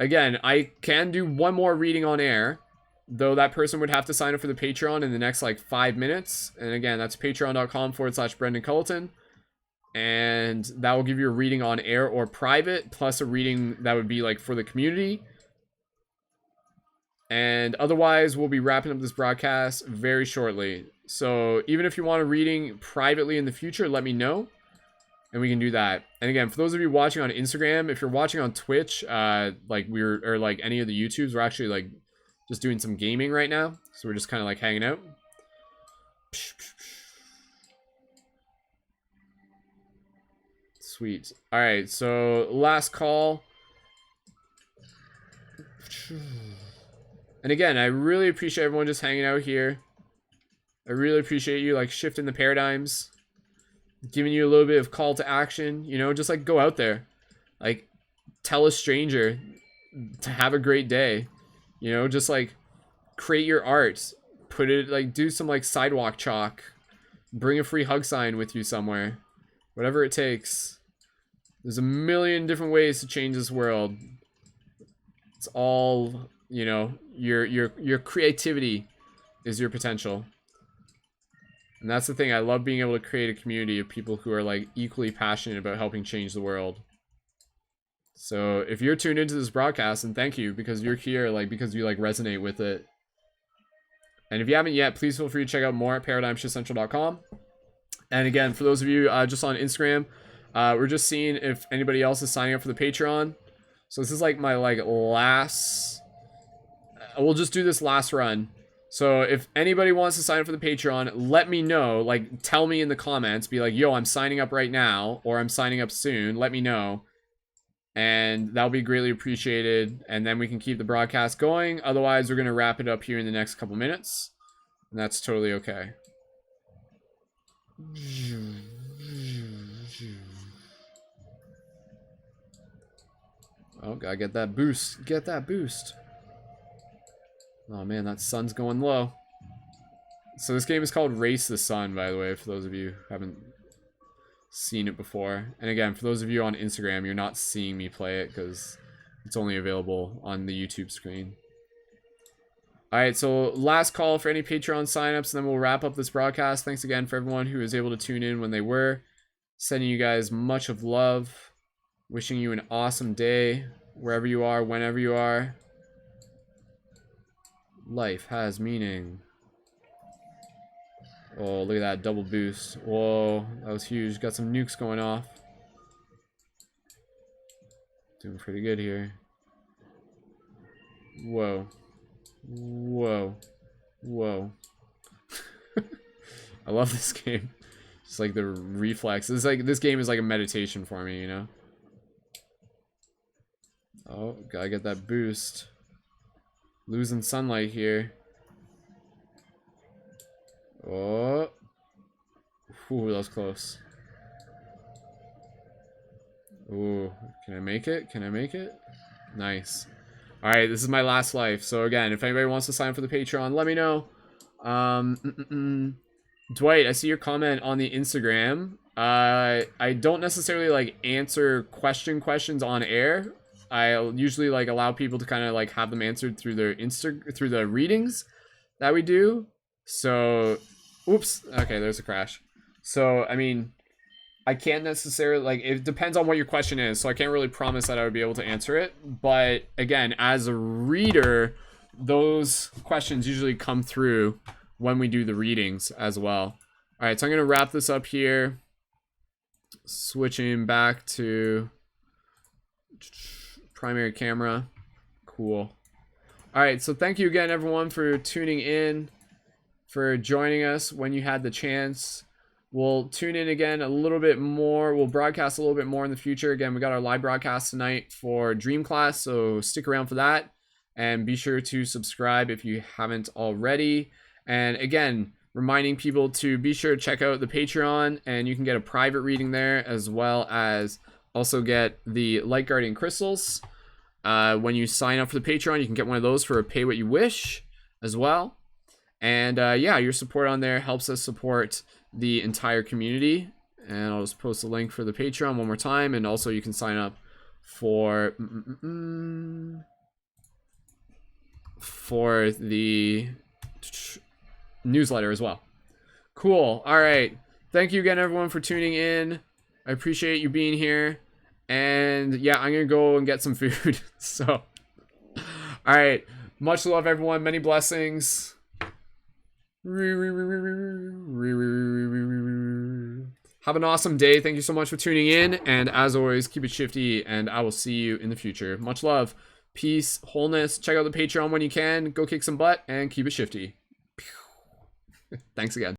[SPEAKER 1] again, I can do one more reading on air, though that person would have to sign up for the Patreon in the next like 5 minutes. And again, that's patreon.com/Brendan Culleton. And that will give you a reading on air or private, plus a reading that would be like for the community. And otherwise, we'll be wrapping up this broadcast very shortly. So even if you want a reading privately in the future, let me know, and we can do that. And again, for those of you watching on Instagram, if you're watching on Twitch, like or like any of the YouTubes, we're actually like just doing some gaming right now. So we're just kind of like hanging out. Sweet. All right, so last call. And again, I really appreciate everyone just hanging out here. I really appreciate you like shifting the paradigms, giving you a little bit of call to action, you know, just like go out there, like tell a stranger to have a great day, you know, just like create your art, put it like, do some like sidewalk chalk, bring a free hug sign with you somewhere, whatever it takes. There's a million different ways to change this world. It's all, you know, your creativity is your potential. And that's the thing. I love being able to create a community of people who are like equally passionate about helping change the world. So if you're tuned into this broadcast, and thank you, because you're here, like because you like resonate with it. And if you haven't yet, please feel free to check out more at paradigmshiftcentral.com. And again, for those of you just on Instagram, we're just seeing if anybody else is signing up for the Patreon. So this is like my like last, we'll just do this last run. So if anybody wants to sign up for the Patreon, let me know, like tell me in the comments, be like, yo, I'm signing up right now, or I'm signing up soon, let me know. And that'll be greatly appreciated. And then we can keep the broadcast going. Otherwise, we're going to wrap it up here in the next couple minutes. And that's totally okay. Oh, gotta get that boost. Get that boost. Oh man, that sun's going low. So this game is called Race the Sun, by the way, for those of you who haven't seen it before. And again, for those of you on Instagram, you're not seeing me play it because it's only available on the YouTube screen. Alright, so last call for any Patreon signups, and then we'll wrap up this broadcast. Thanks again for everyone who was able to tune in when they were. Sending you guys much of love. Wishing you an awesome day, wherever you are, whenever you are. Life has meaning. Oh, look at that double boost. Whoa, that was huge. Got some nukes going off. Doing pretty good here. Whoa. Whoa. Whoa. I love this game. Just like the reflex. It's like this game is like a meditation for me, you know? Oh, gotta get that boost. Losing sunlight here. Oh. Ooh, that was close. Ooh, can I make it? Can I make it? Nice. Alright, this is my last life. So again, if anybody wants to sign up for the Patreon, let me know. Dwight, I see your comment on the Instagram. I don't necessarily like answer questions on air. I usually like allow people to kind of like have them answered through their through the readings that we do. So, oops. Okay, there's a crash. So, I mean, I can't necessarily, like, it depends on what your question is, so I can't really promise that I would be able to answer it. But again, as a reader, those questions usually come through when we do the readings as well. All right, so I'm going to wrap this up here. Switching back to primary camera. Cool. All right, so thank you again, everyone, for tuning in, for joining us when you had the chance. We'll tune in again a little bit more. We'll broadcast a little bit more in the future. Again, we got our live broadcast tonight for Dream Class, so stick around for that. And be sure to subscribe if you haven't already. And again, reminding people to be sure to check out the Patreon, and you can get a private reading there, as well as also get the Light Guardian crystals. When you sign up for the Patreon, you can get one of those for a pay what you wish as well. And yeah, your support on there helps us support the entire community. And I'll just post a link for the Patreon one more time, and also you can sign up for the newsletter as well. Cool. All right, thank you again, everyone, for tuning in. I appreciate you being here. And yeah, I'm gonna go and get some food. So all right, much love, everyone. Many blessings. Have an awesome day. Thank you so much for tuning in, and as always, keep it shifty, and I will see you in the future. Much love, peace, wholeness. Check out the Patreon when you can. Go kick some butt and keep it shifty. Thanks again.